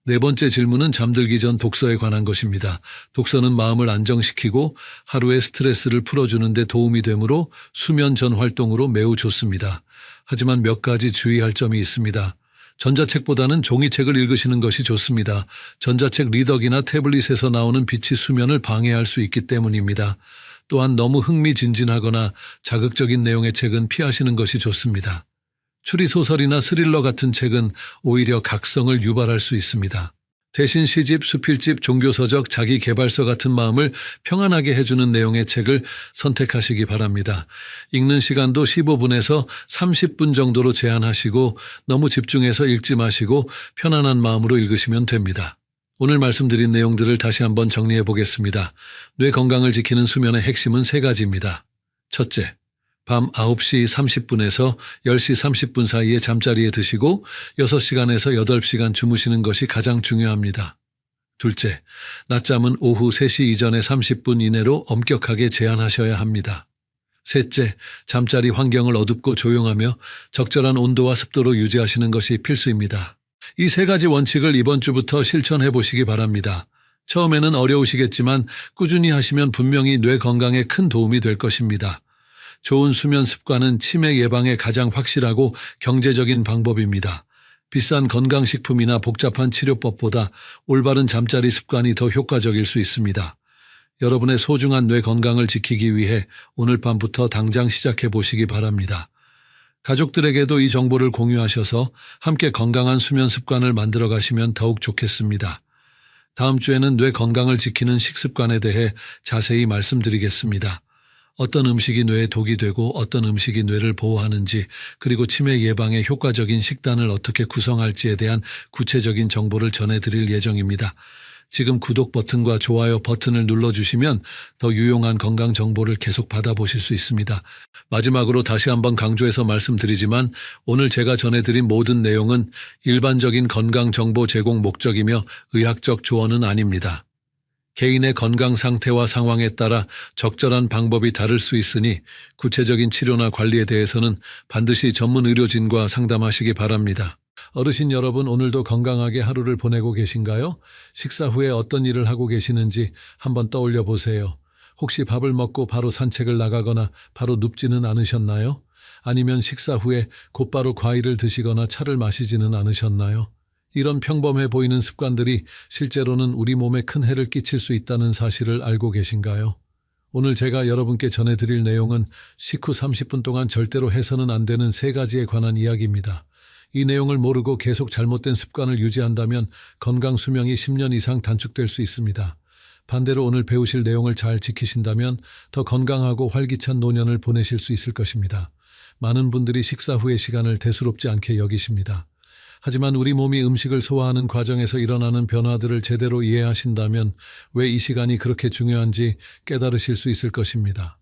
Speaker 1: 네 번째 질문은 잠들기 전 독서에 관한 것입니다. 독서는 마음을 안정시키고 하루의 스트레스를 풀어주는 데 도움이 되므로 수면 전 활동으로 매우 좋습니다. 하지만 몇 가지 주의할 점이 있습니다. 전자책보다는 종이책을 읽으시는 것이 좋습니다. 전자책 리더기나 태블릿에서 나오는 빛이 수면을 방해할 수 있기 때문입니다. 또한 너무 흥미진진하거나 자극적인 내용의 책은 피하시는 것이 좋습니다. 추리소설이나 스릴러 같은 책은 오히려 각성을 유발할 수 있습니다. 대신 시집, 수필집, 종교서적, 자기계발서 같은 마음을 평안하게 해주는 내용의 책을 선택하시기 바랍니다. 읽는 시간도 15분에서 30분 정도로 제한하시고 너무 집중해서 읽지 마시고 편안한 마음으로 읽으시면 됩니다. 오늘 말씀드린 내용들을 다시 한번 정리해 보겠습니다. 뇌 건강을 지키는 수면의 핵심은 3가지입니다. 첫째, 밤 9시 30분에서 10시 30분 사이에 잠자리에 드시고 6시간에서 8시간 주무시는 것이 가장 중요합니다. 둘째, 낮잠은 오후 3시 이전에 30분 이내로 엄격하게 제한하셔야 합니다. 셋째, 잠자리 환경을 어둡고 조용하며 적절한 온도와 습도로 유지하시는 것이 필수입니다. 이 3가지 원칙을 이번 주부터 실천해 보시기 바랍니다. 처음에는 어려우시겠지만 꾸준히 하시면 분명히 뇌 건강에 큰 도움이 될 것입니다. 좋은 수면 습관은 치매 예방에 가장 확실하고 경제적인 방법입니다. 비싼 건강식품이나 복잡한 치료법보다 올바른 잠자리 습관이 더 효과적일 수 있습니다. 여러분의 소중한 뇌 건강을 지키기 위해 오늘 밤부터 당장 시작해 보시기 바랍니다. 가족들에게도 이 정보를 공유하셔서 함께 건강한 수면 습관을 만들어 가시면 더욱 좋겠습니다. 다음 주에는 뇌 건강을 지키는 식습관에 대해 자세히 말씀드리겠습니다. 어떤 음식이 뇌에 독이 되고 어떤 음식이 뇌를 보호하는지, 그리고 치매 예방에 효과적인 식단을 어떻게 구성할지에 대한 구체적인 정보를 전해드릴 예정입니다. 지금 구독 버튼과 좋아요 버튼을 눌러주시면 더 유용한 건강 정보를 계속 받아보실 수 있습니다. 마지막으로 다시 한번 강조해서 말씀드리지만 오늘 제가 전해드린 모든 내용은 일반적인 건강 정보 제공 목적이며 의학적 조언은 아닙니다. 개인의 건강 상태와 상황에 따라 적절한 방법이 다를 수 있으니 구체적인 치료나 관리에 대해서는 반드시 전문 의료진과 상담하시기 바랍니다. 어르신 여러분, 오늘도 건강하게 하루를 보내고 계신가요? 식사 후에 어떤 일을 하고 계시는지 한번 떠올려 보세요. 혹시 밥을 먹고 바로 산책을 나가거나 바로 눕지는 않으셨나요? 아니면 식사 후에 곧바로 과일을 드시거나 차를 마시지는 않으셨나요? 이런 평범해 보이는 습관들이 실제로는 우리 몸에 큰 해를 끼칠 수 있다는 사실을 알고 계신가요? 오늘 제가 여러분께 전해드릴 내용은 식후 30분 동안 절대로 해서는 안 되는 3가지에 관한 이야기입니다. 이 내용을 모르고 계속 잘못된 습관을 유지한다면 건강 수명이 10년 이상 단축될 수 있습니다. 반대로 오늘 배우실 내용을 잘 지키신다면 더 건강하고 활기찬 노년을 보내실 수 있을 것입니다. 많은 분들이 식사 후의 시간을 대수롭지 않게 여기십니다. 하지만 우리 몸이 음식을 소화하는 과정에서 일어나는 변화들을 제대로 이해하신다면 왜 이 시간이 그렇게 중요한지 깨달으실 수 있을 것입니다.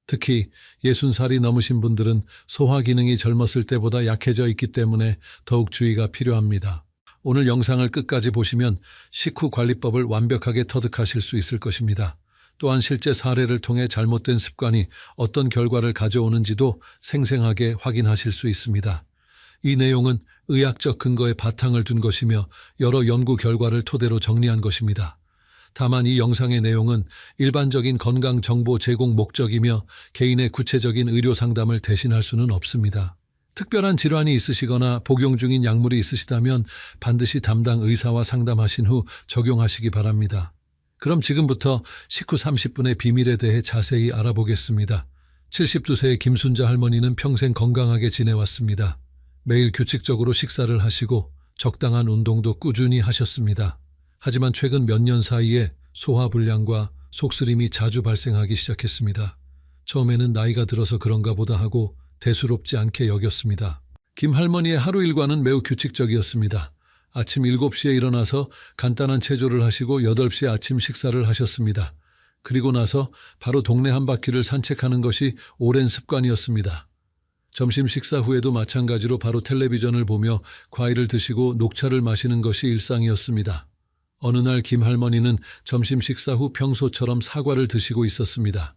Speaker 1: 특히 60살이 넘으신 분들은 소화 기능이 젊었을 때보다 약해져 있기 때문에 더욱 주의가 필요합니다. 오늘 영상을 끝까지 보시면 식후 관리법을 완벽하게 터득하실 수 있을 것입니다. 또한 실제 사례를 통해 잘못된 습관이 어떤 결과를 가져오는지도 생생하게 확인하실 수 있습니다. 이 내용은 의학적 근거에 바탕을 둔 것이며 여러 연구 결과를 토대로 정리한 것입니다. 다만 이 영상의 내용은 일반적인 건강 정보 제공 목적이며 개인의 구체적인 의료 상담을 대신할 수는 없습니다. 특별한 질환이 있으시거나 복용 중인 약물이 있으시다면 반드시 담당 의사와 상담하신 후 적용하시기 바랍니다. 그럼 지금부터 식후 30분의 비밀에 대해 자세히 알아보겠습니다. 72세의 김순자 할머니는 평생 건강하게 지내왔습니다. 매일 규칙적으로 식사를 하시고 적당한 운동도 꾸준히 하셨습니다. 하지만 최근 몇 년 사이에 소화불량과 속쓰림이 자주 발생하기 시작했습니다. 처음에는 나이가 들어서 그런가 보다 하고 대수롭지 않게 여겼습니다. 김 할머니의 하루 일과는 매우 규칙적이었습니다. 아침 7시에 일어나서 간단한 체조를 하시고 8시에 아침 식사를 하셨습니다. 그리고 나서 바로 동네 한 바퀴를 산책하는 것이 오랜 습관이었습니다. 점심 식사 후에도 마찬가지로 바로 텔레비전을 보며 과일을 드시고 녹차를 마시는 것이 일상이었습니다. 어느 날 김할머니는 점심 식사 후 평소처럼 사과를 드시고 있었습니다.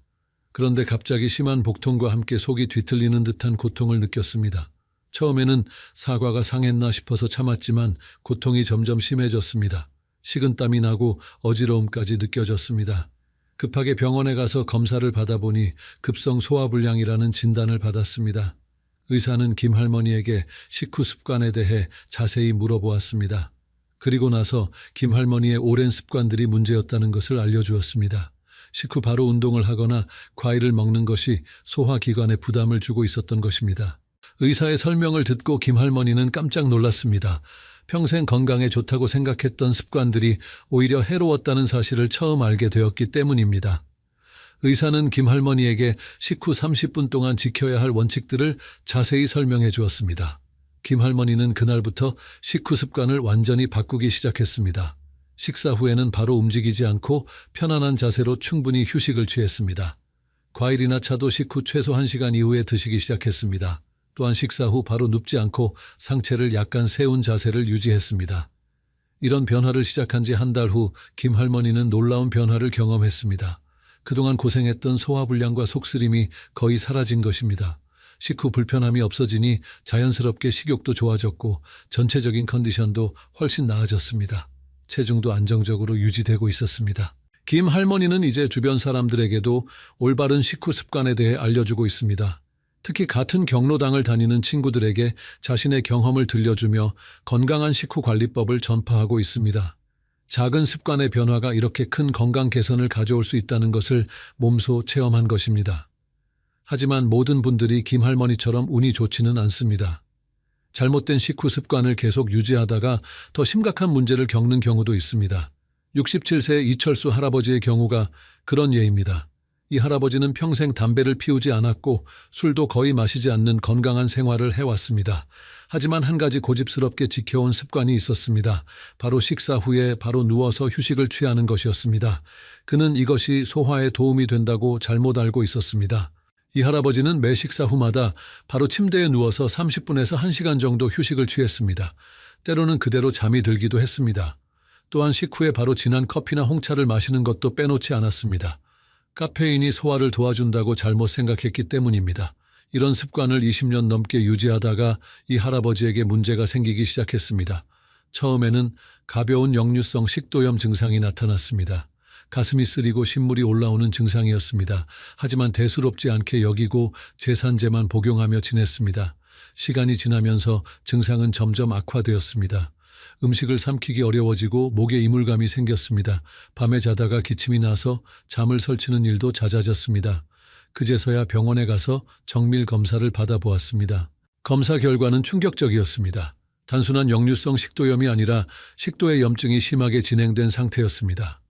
Speaker 1: 그런데 갑자기 심한 복통과 함께 속이 뒤틀리는 듯한 고통을 느꼈습니다. 처음에는 사과가 상했나 싶어서 참았지만 고통이 점점 심해졌습니다. 식은땀이 나고 어지러움까지 느껴졌습니다. 급하게 병원에 가서 검사를 받아보니 급성 소화불량이라는 진단을 받았습니다. 의사는 김할머니에게 식후 습관에 대해 자세히 물어보았습니다. 그리고 나서 김할머니의 오랜 습관들이 문제였다는 것을 알려주었습니다. 식후 바로 운동을 하거나 과일을 먹는 것이 소화기관에 부담을 주고 있었던 것입니다. 의사의 설명을 듣고 김할머니는 깜짝 놀랐습니다. 평생 건강에 좋다고 생각했던 습관들이 오히려 해로웠다는 사실을 처음 알게 되었기 때문입니다. 의사는 김할머니에게 식후 30분 동안 지켜야 할 원칙들을 자세히 설명해 주었습니다. 김할머니는 그날부터 식후 습관을 완전히 바꾸기 시작했습니다. 식사 후에는 바로 움직이지 않고 편안한 자세로 충분히 휴식을 취했습니다. 과일이나 차도 식후 최소 1시간 이후에 드시기 시작했습니다. 또한 식사 후 바로 눕지 않고 상체를 약간 세운 자세를 유지했습니다. 이런 변화를 시작한 지 한 달 후 김할머니는 놀라운 변화를 경험했습니다. 그동안 고생했던 소화불량과 속쓰림이 거의 사라진 것입니다. 식후 불편함이 없어지니 자연스럽게 식욕도 좋아졌고 전체적인 컨디션도 훨씬 나아졌습니다. 체중도 안정적으로 유지되고 있었습니다. 김 할머니는 이제 주변 사람들에게도 올바른 식후 습관에 대해 알려주고 있습니다. 특히 같은 경로당을 다니는 친구들에게 자신의 경험을 들려주며 건강한 식후 관리법을 전파하고 있습니다. 작은 습관의 변화가 이렇게 큰 건강 개선을 가져올 수 있다는 것을 몸소 체험한 것입니다. 하지만 모든 분들이 김 할머니처럼 운이 좋지는 않습니다. 잘못된 식후 습관을 계속 유지하다가 더 심각한 문제를 겪는 경우도 있습니다. 67세 이철수 할아버지의 경우가 그런 예입니다. 이 할아버지는 평생 담배를 피우지 않았고 술도 거의 마시지 않는 건강한 생활을 해왔습니다. 하지만 한 가지 고집스럽게 지켜온 습관이 있었습니다. 바로 식사 후에 바로 누워서 휴식을 취하는 것이었습니다. 그는 이것이 소화에 도움이 된다고 잘못 알고 있었습니다. 이 할아버지는 매 식사 후마다 바로 침대에 누워서 30분에서 1시간 정도 휴식을 취했습니다. 때로는 그대로 잠이 들기도 했습니다. 또한 식후에 바로 진한 커피나 홍차를 마시는 것도 빼놓지 않았습니다. 카페인이 소화를 도와준다고 잘못 생각했기 때문입니다. 이런 습관을 20년 넘게 유지하다가 이 할아버지에게 문제가 생기기 시작했습니다. 처음에는 가벼운 역류성 식도염 증상이 나타났습니다. 가슴이 쓰리고 신물이 올라오는 증상이었습니다. 하지만 대수롭지 않게 여기고 제산제만 복용하며 지냈습니다. 시간이 지나면서 증상은 점점 악화되었습니다. 음식을 삼키기 어려워지고 목에 이물감이 생겼습니다. 밤에 자다가 기침이 나서 잠을 설치는 일도 잦아졌습니다. 그제서야 병원에 가서 정밀 검사를 받아보았습니다. 검사 결과는 충격적이었습니다. 단순한 역류성 식도염이 아니라 식도의 염증이 심하게 진행된 상태였습니다.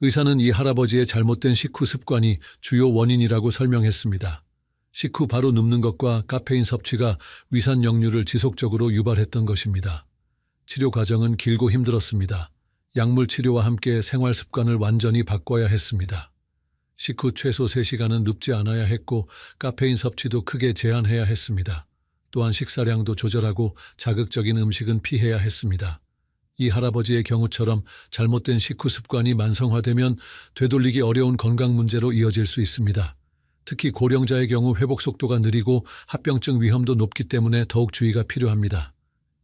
Speaker 1: 의사는 이 할아버지의 잘못된 식후 습관이 주요 원인이라고 설명했습니다. 식후 바로 눕는 것과 카페인 섭취가 위산 역류를 지속적으로 유발했던 것입니다. 치료 과정은 길고 힘들었습니다. 약물 치료와 함께 생활 습관을 완전히 바꿔야 했습니다. 식후 최소 3시간은 눕지 않아야 했고 카페인 섭취도 크게 제한해야 했습니다. 또한 식사량도 조절하고 자극적인 음식은 피해야 했습니다. 이 할아버지의 경우처럼 잘못된 식후 습관이 만성화되면 되돌리기 어려운 건강 문제로 이어질 수 있습니다. 특히 고령자의 경우 회복 속도가 느리고 합병증 위험도 높기 때문에 더욱 주의가 필요합니다.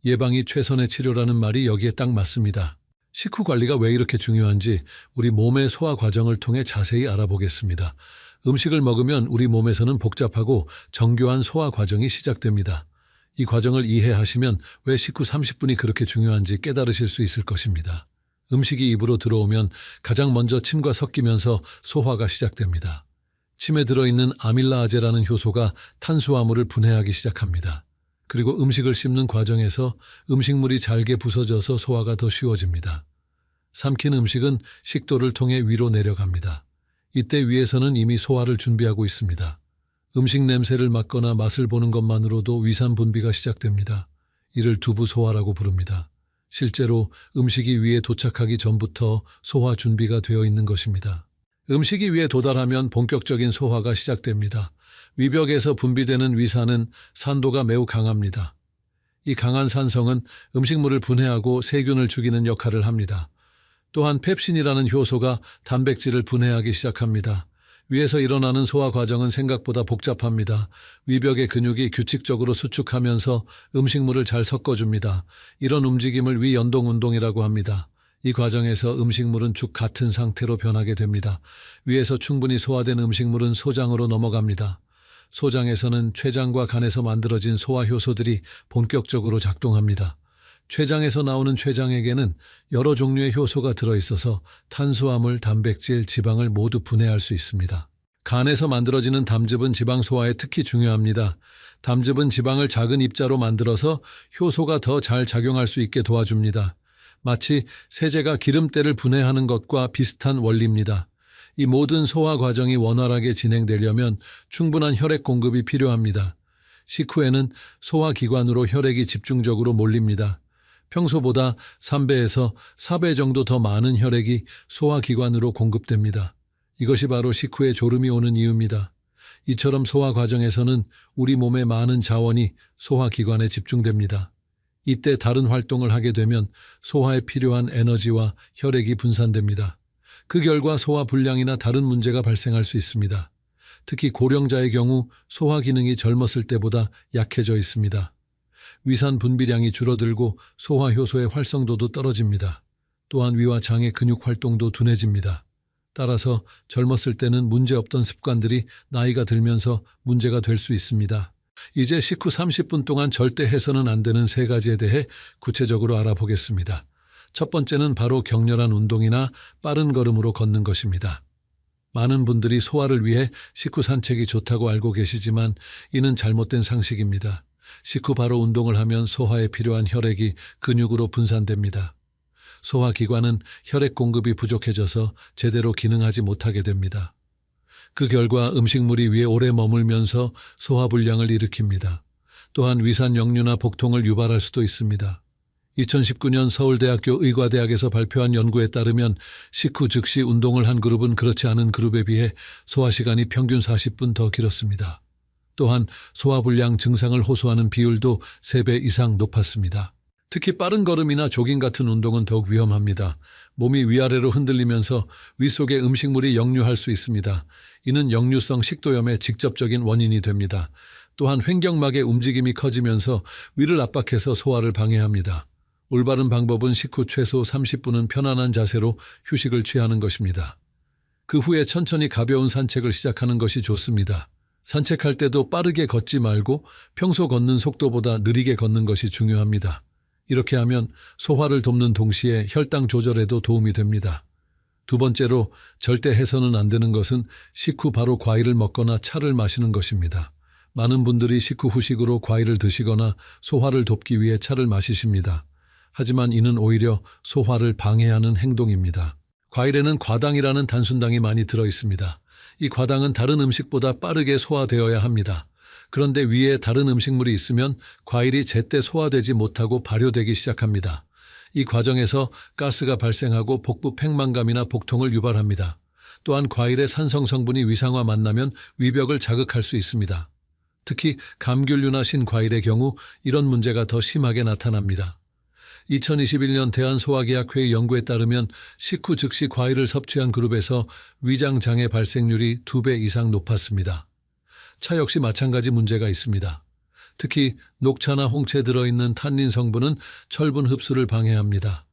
Speaker 1: 예방이 최선의 치료라는 말이 여기에 딱 맞습니다. 식후 관리가 왜 이렇게 중요한지 우리 몸의 소화 과정을 통해 자세히 알아보겠습니다. 음식을 먹으면 우리 몸에서는 복잡하고 정교한 소화 과정이 시작됩니다. 이 과정을 이해하시면 왜 식후 30분이 그렇게 중요한지 깨달으실 수 있을 것입니다. 음식이 입으로 들어오면 가장 먼저 침과 섞이면서 소화가 시작됩니다. 침에 들어있는 아밀라아제라는 효소가 탄수화물을 분해하기 시작합니다. 그리고 음식을 씹는 과정에서 음식물이 잘게 부서져서 소화가 더 쉬워집니다. 삼킨 음식은 식도를 통해 위로 내려갑니다. 이때 위에서는 이미 소화를 준비하고 있습니다. 음식 냄새를 맡거나 맛을 보는 것만으로도 위산 분비가 시작됩니다. 이를 두부 소화라고 부릅니다. 실제로 음식이 위에 도착하기 전부터 소화 준비가 되어 있는 것입니다. 음식이 위에 도달하면 본격적인 소화가 시작됩니다. 위벽에서 분비되는 위산은 산도가 매우 강합니다. 이 강한 산성은 음식물을 분해하고 세균을 죽이는 역할을 합니다. 또한 펩신이라는 효소가 단백질을 분해하기 시작합니다. 위에서 일어나는 소화 과정은 생각보다 복잡합니다. 위벽의 근육이 규칙적으로 수축하면서 음식물을 잘 섞어줍니다. 이런 움직임을 위연동 운동이라고 합니다. 이 과정에서 음식물은 죽 같은 상태로 변하게 됩니다. 위에서 충분히 소화된 음식물은 소장으로 넘어갑니다. 소장에서는 췌장과 간에서 만들어진 소화 효소들이 본격적으로 작동합니다. 췌장에서 나오는 췌장에게는 여러 종류의 효소가 들어있어서 탄수화물, 단백질, 지방을 모두 분해할 수 있습니다. 간에서 만들어지는 담즙은 지방 소화에 특히 중요합니다. 담즙은 지방을 작은 입자로 만들어서 효소가 더 잘 작용할 수 있게 도와줍니다. 마치 세제가 기름때를 분해하는 것과 비슷한 원리입니다. 이 모든 소화 과정이 원활하게 진행되려면 충분한 혈액 공급이 필요합니다. 식후에는 소화기관으로 혈액이 집중적으로 몰립니다. 평소보다 3배에서 4배 정도 더 많은 혈액이 소화기관으로 공급됩니다. 이것이 바로 식후에 졸음이 오는 이유입니다. 이처럼 소화 과정에서는 우리 몸의 많은 자원이 소화기관에 집중됩니다. 이때 다른 활동을 하게 되면 소화에 필요한 에너지와 혈액이 분산됩니다. 그 결과 소화 불량이나 다른 문제가 발생할 수 있습니다. 특히 고령자의 경우 소화 기능이 젊었을 때보다 약해져 있습니다. 위산 분비량이 줄어들고 소화 효소의 활성도도 떨어집니다. 또한 위와 장의 근육 활동도 둔해집니다. 따라서 젊었을 때는 문제없던 습관들이 나이가 들면서 문제가 될 수 있습니다. 이제 식후 30분 동안 절대 해서는 안 되는 3가지에 대해 구체적으로 알아보겠습니다. 첫 번째는 바로 격렬한 운동이나 빠른 걸음으로 걷는 것입니다. 많은 분들이 소화를 위해 식후 산책이 좋다고 알고 계시지만 이는 잘못된 상식입니다. 식후 바로 운동을 하면 소화에 필요한 혈액이 근육으로 분산됩니다. 소화기관은 혈액 공급이 부족해져서 제대로 기능하지 못하게 됩니다. 그 결과 음식물이 위에 오래 머물면서 소화불량을 일으킵니다. 또한 위산 역류나 복통을 유발할 수도 있습니다. 2019년 서울대학교 의과대학에서 발표한 연구에 따르면 식후 즉시 운동을 한 그룹은 그렇지 않은 그룹에 비해 소화시간이 평균 40분 더 길었습니다. 또한 소화불량 증상을 호소하는 비율도 3배 이상 높았습니다. 특히 빠른 걸음이나 조깅 같은 운동은 더욱 위험합니다. 몸이 위아래로 흔들리면서 위 속에 음식물이 역류할 수 있습니다. 이는 역류성 식도염의 직접적인 원인이 됩니다. 또한 횡격막의 움직임이 커지면서 위를 압박해서 소화를 방해합니다. 올바른 방법은 식후 최소 30분은 편안한 자세로 휴식을 취하는 것입니다. 그 후에 천천히 가벼운 산책을 시작하는 것이 좋습니다. 산책할 때도 빠르게 걷지 말고 평소 걷는 속도보다 느리게 걷는 것이 중요합니다. 이렇게 하면 소화를 돕는 동시에 혈당 조절에도 도움이 됩니다. 두 번째로 절대 해서는 안 되는 것은 식후 바로 과일을 먹거나 차를 마시는 것입니다. 많은 분들이 식후 후식으로 과일을 드시거나 소화를 돕기 위해 차를 마시십니다. 하지만 이는 오히려 소화를 방해하는 행동입니다. 과일에는 과당이라는 단순당이 많이 들어 있습니다. 이 과당은 다른 음식보다 빠르게 소화되어야 합니다. 그런데 위에 다른 음식물이 있으면 과일이 제때 소화되지 못하고 발효되기 시작합니다. 이 과정에서 가스가 발생하고 복부 팽만감이나 복통을 유발합니다. 또한 과일의 산성 성분이 위상과 만나면 위벽을 자극할 수 있습니다. 특히 감귤류나 신과일의 경우 이런 문제가 더 심하게 나타납니다. 2021년 대한소화계약회의 연구에 따르면 식후 즉시 과일을 섭취한 그룹에서 위장장애 발생률이 2배 이상 높았습니다. 차 역시 마찬가지 문제가 있습니다. 특히 녹차나 홍채에 들어있는 탄닌 성분은 철분 흡수를 방해합니다.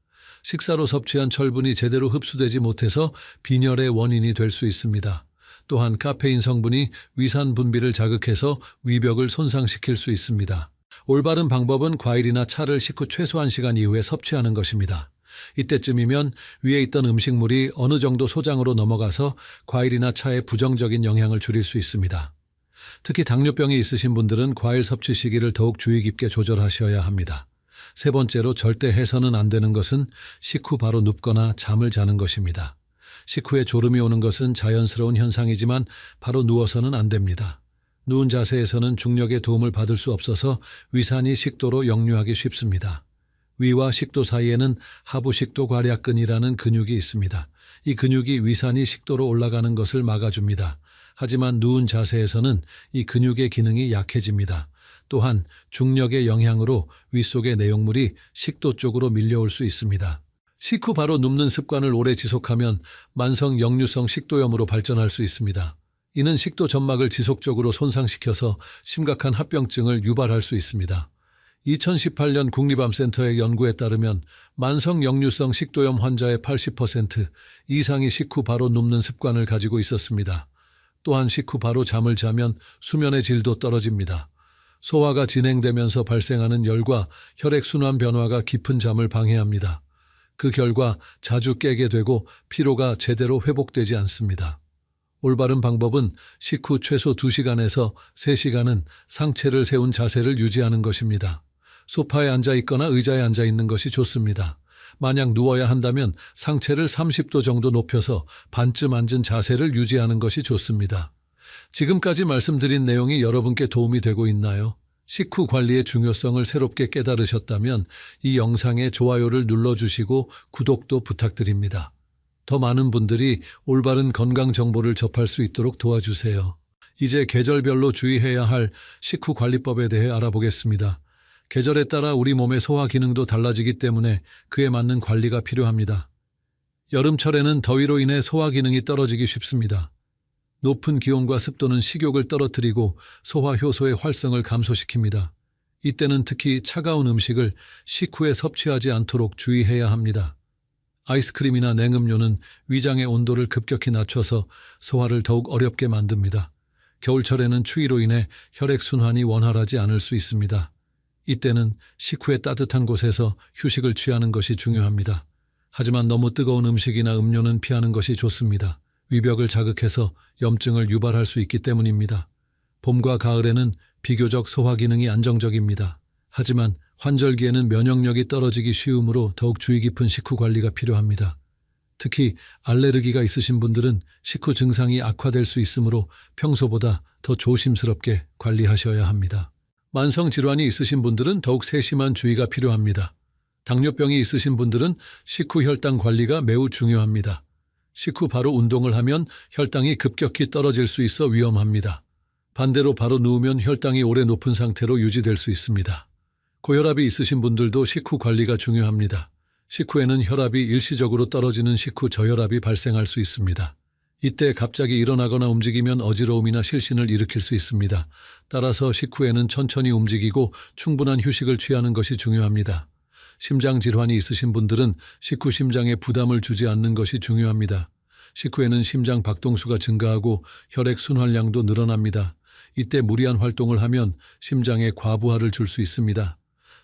Speaker 1: 식사로 섭취한 철분이 제대로 흡수되지 못해서 빈혈의 원인이 될 수 있습니다. 또한 카페인 성분이 위산 분비를 자극해서 위벽을 손상시킬 수 있습니다. 올바른 방법은 과일이나 차를 식후 최소 1시간 이후에 섭취하는 것입니다. 이때쯤이면 위에 있던 음식물이 어느 정도 소장으로 넘어가서 과일이나 차에 부정적인 영향을 줄일 수 있습니다. 특히 당뇨병이 있으신 분들은 과일 섭취 시기를 더욱 주의 깊게 조절하셔야 합니다. 세 번째로 절대 해서는 안 되는 것은 식후 바로 눕거나 잠을 자는 것입니다. 식후에 졸음이 오는 것은 자연스러운 현상이지만 바로 누워서는 안 됩니다. 누운 자세에서는 중력의 도움을 받을 수 없어서 위산이 식도로 역류하기 쉽습니다. 위와 식도 사이에는 하부식도 괄약근이라는 근육이 있습니다. 이 근육이 위산이 식도로 올라가는 것을 막아줍니다. 하지만 누운 자세에서는 이 근육의 기능이 약해집니다. 또한 중력의 영향으로 위 속의 내용물이 식도 쪽으로 밀려올 수 있습니다. 식후 바로 눕는 습관을 오래 지속하면 만성 역류성 식도염으로 발전할 수 있습니다. 이는 식도 점막을 지속적으로 손상시켜서 심각한 합병증을 유발할 수 있습니다. 2018년 국립암센터의 연구에 따르면 만성 역류성 식도염 환자의 80% 이상이 식후 바로 눕는 습관을 가지고 있었습니다. 또한 식후 바로 잠을 자면 수면의 질도 떨어집니다. 소화가 진행되면서 발생하는 열과 혈액순환 변화가 깊은 잠을 방해합니다. 그 결과 자주 깨게 되고 피로가 제대로 회복되지 않습니다. 올바른 방법은 식후 최소 2시간에서 3시간은 상체를 세운 자세를 유지하는 것입니다. 소파에 앉아 있거나 의자에 앉아 있는 것이 좋습니다. 만약 누워야 한다면 상체를 30도 정도 높여서 반쯤 앉은 자세를 유지하는 것이 좋습니다. 지금까지 말씀드린 내용이 여러분께 도움이 되고 있나요? 식후 관리의 중요성을 새롭게 깨달으셨다면 이 영상에 좋아요를 눌러주시고 구독도 부탁드립니다. 더 많은 분들이 올바른 건강 정보를 접할 수 있도록 도와주세요. 이제 계절별로 주의해야 할 식후 관리법에 대해 알아보겠습니다. 계절에 따라 우리 몸의 소화 기능도 달라지기 때문에 그에 맞는 관리가 필요합니다. 여름철에는 더위로 인해 소화 기능이 떨어지기 쉽습니다. 높은 기온과 습도는 식욕을 떨어뜨리고 소화 효소의 활성을 감소시킵니다. 이때는 특히 차가운 음식을 식후에 섭취하지 않도록 주의해야 합니다. 아이스크림이나 냉음료는 위장의 온도를 급격히 낮춰서 소화를 더욱 어렵게 만듭니다. 겨울철에는 추위로 인해 혈액순환이 원활하지 않을 수 있습니다. 이때는 식후에 따뜻한 곳에서 휴식을 취하는 것이 중요합니다. 하지만 너무 뜨거운 음식이나 음료는 피하는 것이 좋습니다. 위벽을 자극해서 염증을 유발할 수 있기 때문입니다. 봄과 가을에는 비교적 소화 기능이 안정적입니다. 하지만 환절기에는 면역력이 떨어지기 쉬우므로 더욱 주의 깊은 식후 관리가 필요합니다. 특히 알레르기가 있으신 분들은 식후 증상이 악화될 수 있으므로 평소보다 더 조심스럽게 관리하셔야 합니다. 만성 질환이 있으신 분들은 더욱 세심한 주의가 필요합니다. 당뇨병이 있으신 분들은 식후 혈당 관리가 매우 중요합니다. 식후 바로 운동을 하면 혈당이 급격히 떨어질 수 있어 위험합니다. 반대로 바로 누우면 혈당이 오래 높은 상태로 유지될 수 있습니다. 고혈압이 있으신 분들도 식후 관리가 중요합니다. 식후에는 혈압이 일시적으로 떨어지는 식후 저혈압이 발생할 수 있습니다. 이때 갑자기 일어나거나 움직이면 어지러움이나 실신을 일으킬 수 있습니다. 따라서 식후에는 천천히 움직이고 충분한 휴식을 취하는 것이 중요합니다. 심장 질환이 있으신 분들은 식후 심장에 부담을 주지 않는 것이 중요합니다. 식후에는 심장 박동수가 증가하고 혈액 순환량도 늘어납니다. 이때 무리한 활동을 하면 심장에 과부하를 줄 수 있습니다.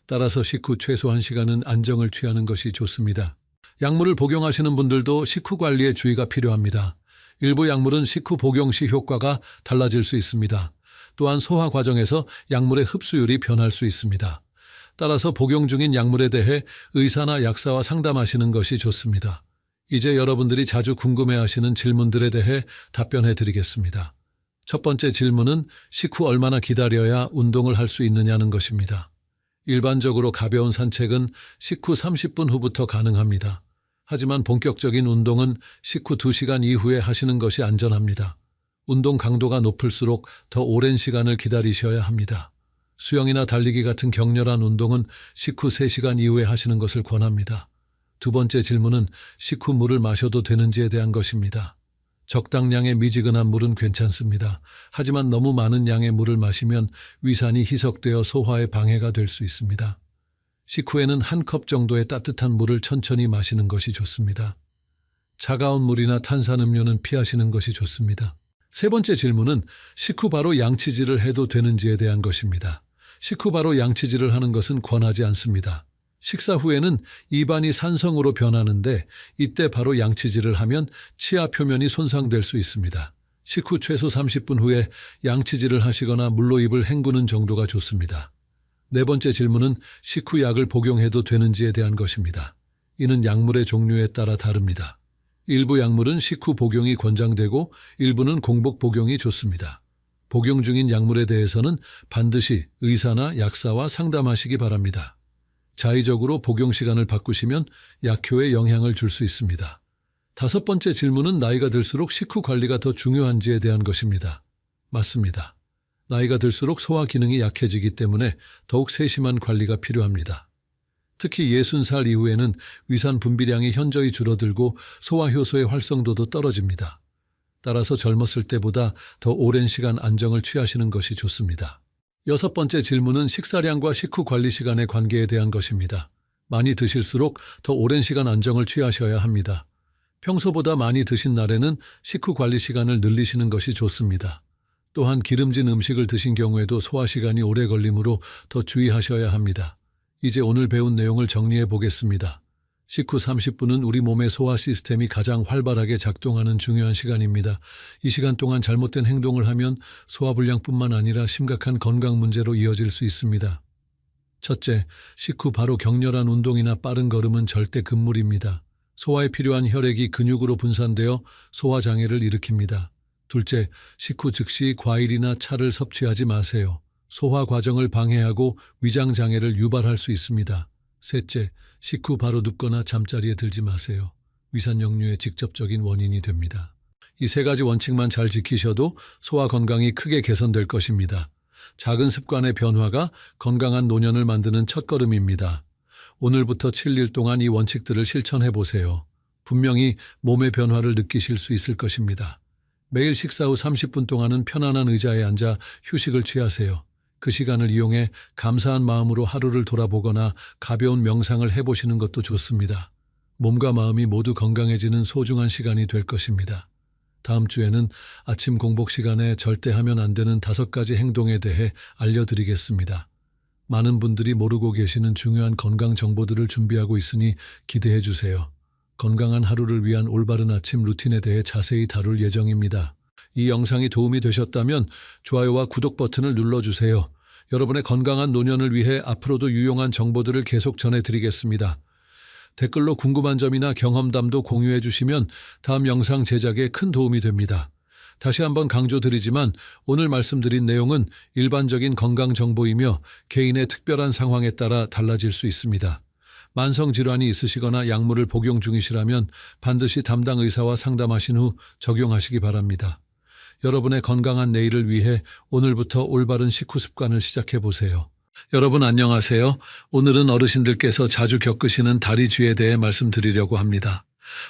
Speaker 1: 따라서 식후 최소 1시간은 안정을 취하는 것이 좋습니다. 약물을 복용하시는 분들도 식후 관리에 주의가 필요합니다. 일부 약물은 식후 복용 시 효과가 달라질 수 있습니다. 또한 소화 과정에서 약물의 흡수율이 변할 수 있습니다. 따라서 복용 중인 약물에 대해 의사나 약사와 상담하시는 것이 좋습니다. 이제 여러분들이 자주 궁금해하시는 질문들에 대해 답변해 드리겠습니다. 첫 번째 질문은 식후 얼마나 기다려야 운동을 할 수 있느냐는 것입니다. 일반적으로 가벼운 산책은 식후 30분 후부터 가능합니다. 하지만 본격적인 운동은 식후 2시간 이후에 하시는 것이 안전합니다. 운동 강도가 높을수록 더 오랜 시간을 기다리셔야 합니다. 수영이나 달리기 같은 격렬한 운동은 식후 3시간 이후에 하시는 것을 권합니다. 두 번째 질문은 식후 물을 마셔도 되는지에 대한 것입니다. 적당량의 미지근한 물은 괜찮습니다. 하지만 너무 많은 양의 물을 마시면 위산이 희석되어 소화에 방해가 될 수 있습니다. 식후에는 1컵 정도의 따뜻한 물을 천천히 마시는 것이 좋습니다. 차가운 물이나 탄산음료는 피하시는 것이 좋습니다. 세 번째 질문은 식후 바로 양치질을 해도 되는지에 대한 것입니다. 식후 바로 양치질을 하는 것은 권하지 않습니다. 식사 후에는 입안이 산성으로 변하는데 이때 바로 양치질을 하면 치아 표면이 손상될 수 있습니다. 식후 최소 30분 후에 양치질을 하시거나 물로 입을 헹구는 정도가 좋습니다. 네 번째 질문은 식후 약을 복용해도 되는지에 대한 것입니다. 이는 약물의 종류에 따라 다릅니다. 일부 약물은 식후 복용이 권장되고 일부는 공복 복용이 좋습니다. 복용 중인 약물에 대해서는 반드시 의사나 약사와 상담하시기 바랍니다. 자의적으로 복용 시간을 바꾸시면 약효에 영향을 줄 수 있습니다. 다섯 번째 질문은 나이가 들수록 식후 관리가 더 중요한지에 대한 것입니다. 맞습니다. 나이가 들수록 소화 기능이 약해지기 때문에 더욱 세심한 관리가 필요합니다. 특히 60살 이후에는 위산 분비량이 현저히 줄어들고 소화효소의 활성도도 떨어집니다. 따라서 젊었을 때보다 더 오랜 시간 안정을 취하시는 것이 좋습니다. 6번째 질문은 식사량과 식후 관리 시간의 관계에 대한 것입니다. 많이 드실수록 더 오랜 시간 안정을 취하셔야 합니다. 평소보다 많이 드신 날에는 식후 관리 시간을 늘리시는 것이 좋습니다. 또한 기름진 음식을 드신 경우에도 소화 시간이 오래 걸리므로 더 주의하셔야 합니다. 이제 오늘 배운 내용을 정리해 보겠습니다. 식후 30분은 우리 몸의 소화 시스템이 가장 활발하게 작동하는 중요한 시간입니다. 이 시간 동안 잘못된 행동을 하면 소화불량뿐만 아니라 심각한 건강 문제로 이어질 수 있습니다. 첫째, 식후 바로 격렬한 운동이나 빠른 걸음은 절대 금물입니다. 소화에 필요한 혈액이 근육으로 분산되어 소화장애를 일으킵니다. 둘째, 식후 즉시 과일이나 차를 섭취하지 마세요. 소화 과정을 방해하고 위장장애를 유발할 수 있습니다. 셋째, 식후 바로 눕거나 잠자리에 들지 마세요. 위산역류의 직접적인 원인이 됩니다. 이 세 가지 원칙만 잘 지키셔도 소화 건강이 크게 개선될 것입니다. 작은 습관의 변화가 건강한 노년을 만드는 첫걸음입니다. 오늘부터 7일 동안 이 원칙들을 실천해 보세요. 분명히 몸의 변화를 느끼실 수 있을 것입니다. 매일 식사 후 30분 동안은 편안한 의자에 앉아 휴식을 취하세요. 그 시간을 이용해 감사한 마음으로 하루를 돌아보거나 가벼운 명상을 해보시는 것도 좋습니다. 몸과 마음이 모두 건강해지는 소중한 시간이 될 것입니다. 다음 주에는 아침 공복 시간에 절대 하면 안 되는 5가지 행동에 대해 알려드리겠습니다. 많은 분들이 모르고 계시는 중요한 건강 정보들을 준비하고 있으니 기대해 주세요. 건강한 하루를 위한 올바른 아침 루틴에 대해 자세히 다룰 예정입니다. 이 영상이 도움이 되셨다면 좋아요와 구독 버튼을 눌러주세요. 여러분의 건강한 노년을 위해 앞으로도 유용한 정보들을 계속 전해드리겠습니다. 댓글로 궁금한 점이나 경험담도 공유해 주시면 다음 영상 제작에 큰 도움이 됩니다. 다시 한번 강조드리지만 오늘 말씀드린 내용은 일반적인 건강 정보이며 개인의 특별한 상황에 따라 달라질 수 있습니다. 만성질환이 있으시거나 약물을 복용 중이시라면 반드시 담당 의사와 상담하신 후 적용하시기 바랍니다. 여러분의 건강한 내일을 위해 오늘부터 올바른 식후 습관을 시작해 보세요. 여러분 안녕하세요. 오늘은 어르신들께서 자주 겪으시는 다리 쥐에 대해 말씀드리려고 합니다.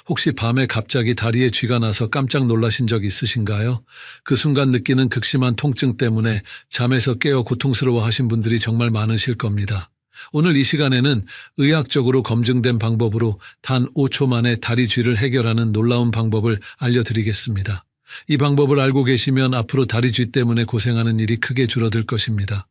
Speaker 1: 혹시 밤에 갑자기 다리에 쥐가 나서 깜짝 놀라신 적 있으신가요? 그 순간 느끼는 극심한 통증 때문에 잠에서 깨어 고통스러워 하신 분들이 정말 많으실 겁니다. 오늘 이 시간에는 의학적으로 검증된 방법으로 단 5초 만에 다리 쥐를 해결하는 놀라운 방법을 알려드리겠습니다. 이 방법을 알고 계시면 앞으로 다리 쥐 때문에 고생하는 일이 크게 줄어들 것입니다.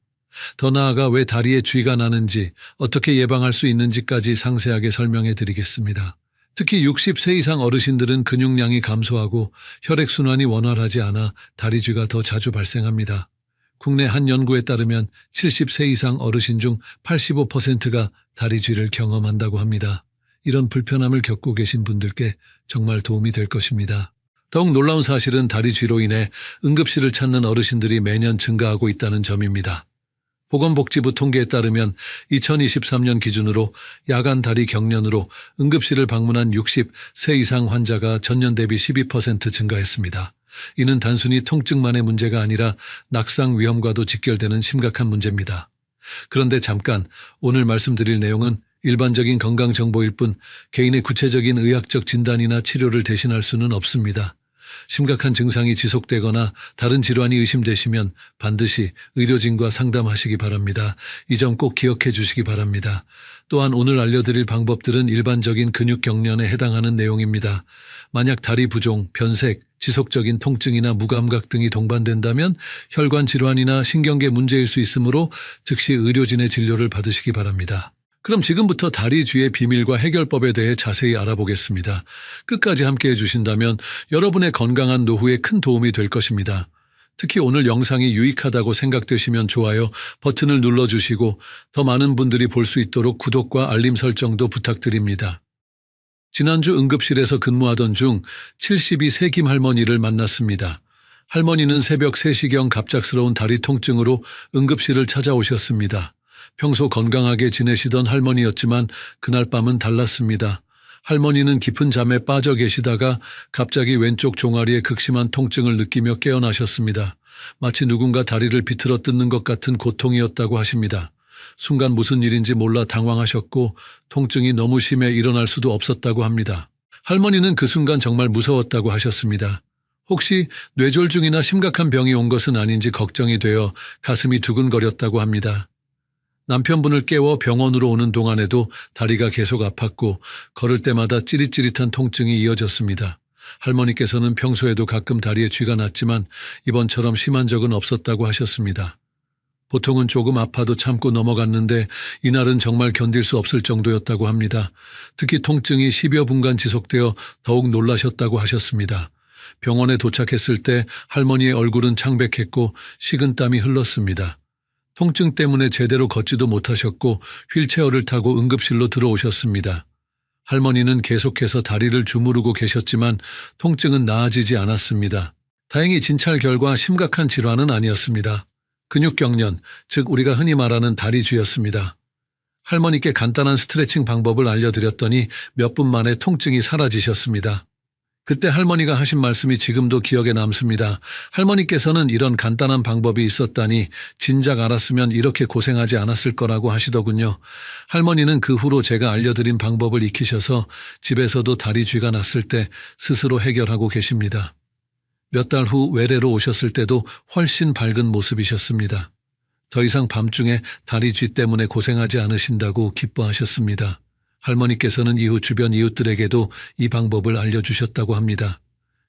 Speaker 1: 더 나아가 왜 다리에 쥐가 나는지, 어떻게 예방할 수 있는지까지 상세하게 설명해 드리겠습니다. 특히 60세 이상 어르신들은 근육량이 감소하고 혈액순환이 원활하지 않아 다리 쥐가 더 자주 발생합니다. 국내 한 연구에 따르면 70세 이상 어르신 중 85%가 다리 쥐를 경험한다고 합니다. 이런 불편함을 겪고 계신 분들께 정말 도움이 될 것입니다. 더욱 놀라운 사실은 다리 쥐로 인해 응급실을 찾는 어르신들이 매년 증가하고 있다는 점입니다. 보건복지부 통계에 따르면 2023년 기준으로 야간 다리 경련으로 응급실을 방문한 60세 이상 환자가 전년 대비 12% 증가했습니다. 이는 단순히 통증만의 문제가 아니라 낙상 위험과도 직결되는 심각한 문제입니다. 그런데 잠깐, 오늘 말씀드릴 내용은 일반적인 건강 정보일 뿐 개인의 구체적인 의학적 진단이나 치료를 대신할 수는 없습니다. 심각한 증상이 지속되거나 다른 질환이 의심되시면 반드시 의료진과 상담하시기 바랍니다. 이 점 꼭 기억해 주시기 바랍니다. 또한 오늘 알려드릴 방법들은 일반적인 근육 경련에 해당하는 내용입니다. 만약 다리 부종, 변색, 지속적인 통증이나 무감각 등이 동반된다면 혈관 질환이나 신경계 문제일 수 있으므로 즉시 의료진의 진료를 받으시기 바랍니다. 그럼 지금부터 다리 쥐의 비밀과 해결법에 대해 자세히 알아보겠습니다. 끝까지 함께해 주신다면 여러분의 건강한 노후에 큰 도움이 될 것입니다. 특히 오늘 영상이 유익하다고 생각되시면 좋아요 버튼을 눌러주시고 더 많은 분들이 볼 수 있도록 구독과 알림 설정도 부탁드립니다. 지난주 응급실에서 근무하던 중 72세 김 할머니를 만났습니다. 할머니는 새벽 3시경 갑작스러운 다리 통증으로 응급실을 찾아오셨습니다. 평소 건강하게 지내시던 할머니였지만 그날 밤은 달랐습니다. 할머니는 깊은 잠에 빠져 계시다가 갑자기 왼쪽 종아리에 극심한 통증을 느끼며 깨어나셨습니다. 마치 누군가 다리를 비틀어 뜯는 것 같은 고통이었다고 하십니다. 순간 무슨 일인지 몰라 당황하셨고 통증이 너무 심해 일어날 수도 없었다고 합니다. 할머니는 그 순간 정말 무서웠다고 하셨습니다. 혹시 뇌졸중이나 심각한 병이 온 것은 아닌지 걱정이 되어 가슴이 두근거렸다고 합니다. 남편분을 깨워 병원으로 오는 동안에도 다리가 계속 아팠고 걸을 때마다 찌릿찌릿한 통증이 이어졌습니다. 할머니께서는 평소에도 가끔 다리에 쥐가 났지만 이번처럼 심한 적은 없었다고 하셨습니다. 보통은 조금 아파도 참고 넘어갔는데 이날은 정말 견딜 수 없을 정도였다고 합니다. 특히 통증이 10여 분간 지속되어 더욱 놀라셨다고 하셨습니다. 병원에 도착했을 때 할머니의 얼굴은 창백했고 식은땀이 흘렀습니다. 통증 때문에 제대로 걷지도 못하셨고 휠체어를 타고 응급실로 들어오셨습니다. 할머니는 계속해서 다리를 주무르고 계셨지만 통증은 나아지지 않았습니다. 다행히 진찰 결과 심각한 질환은 아니었습니다. 근육경련, 즉 우리가 흔히 말하는 다리쥐였습니다. 할머니께 간단한 스트레칭 방법을 알려드렸더니 몇 분 만에 통증이 사라지셨습니다. 그때 할머니가 하신 말씀이 지금도 기억에 남습니다. 할머니께서는 이런 간단한 방법이 있었다니 진작 알았으면 이렇게 고생하지 않았을 거라고 하시더군요. 할머니는 그 후로 제가 알려드린 방법을 익히셔서 집에서도 다리 쥐가 났을 때 스스로 해결하고 계십니다. 몇 달 후 외래로 오셨을 때도 훨씬 밝은 모습이셨습니다. 더 이상 밤중에 다리 쥐 때문에 고생하지 않으신다고 기뻐하셨습니다. 할머니께서는 이후 주변 이웃들에게도 이 방법을 알려주셨다고 합니다.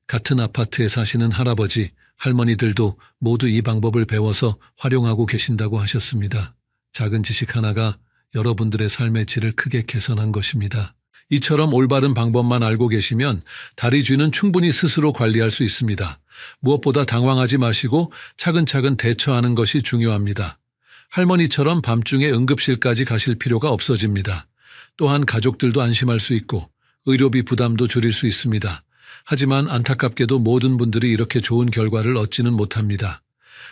Speaker 1: 같은 아파트에 사시는 할아버지, 할머니들도 모두 이 방법을 배워서 활용하고 계신다고 하셨습니다. 작은 지식 하나가 여러분들의 삶의 질을 크게 개선한 것입니다. 이처럼 올바른 방법만 알고 계시면 다리 쥐는 충분히 스스로 관리할 수 있습니다. 무엇보다 당황하지 마시고 차근차근 대처하는 것이 중요합니다. 할머니처럼 밤중에 응급실까지 가실 필요가 없어집니다. 또한 가족들도 안심할 수 있고 의료비 부담도 줄일 수 있습니다. 하지만 안타깝게도 모든 분들이 이렇게 좋은 결과를 얻지는 못합니다.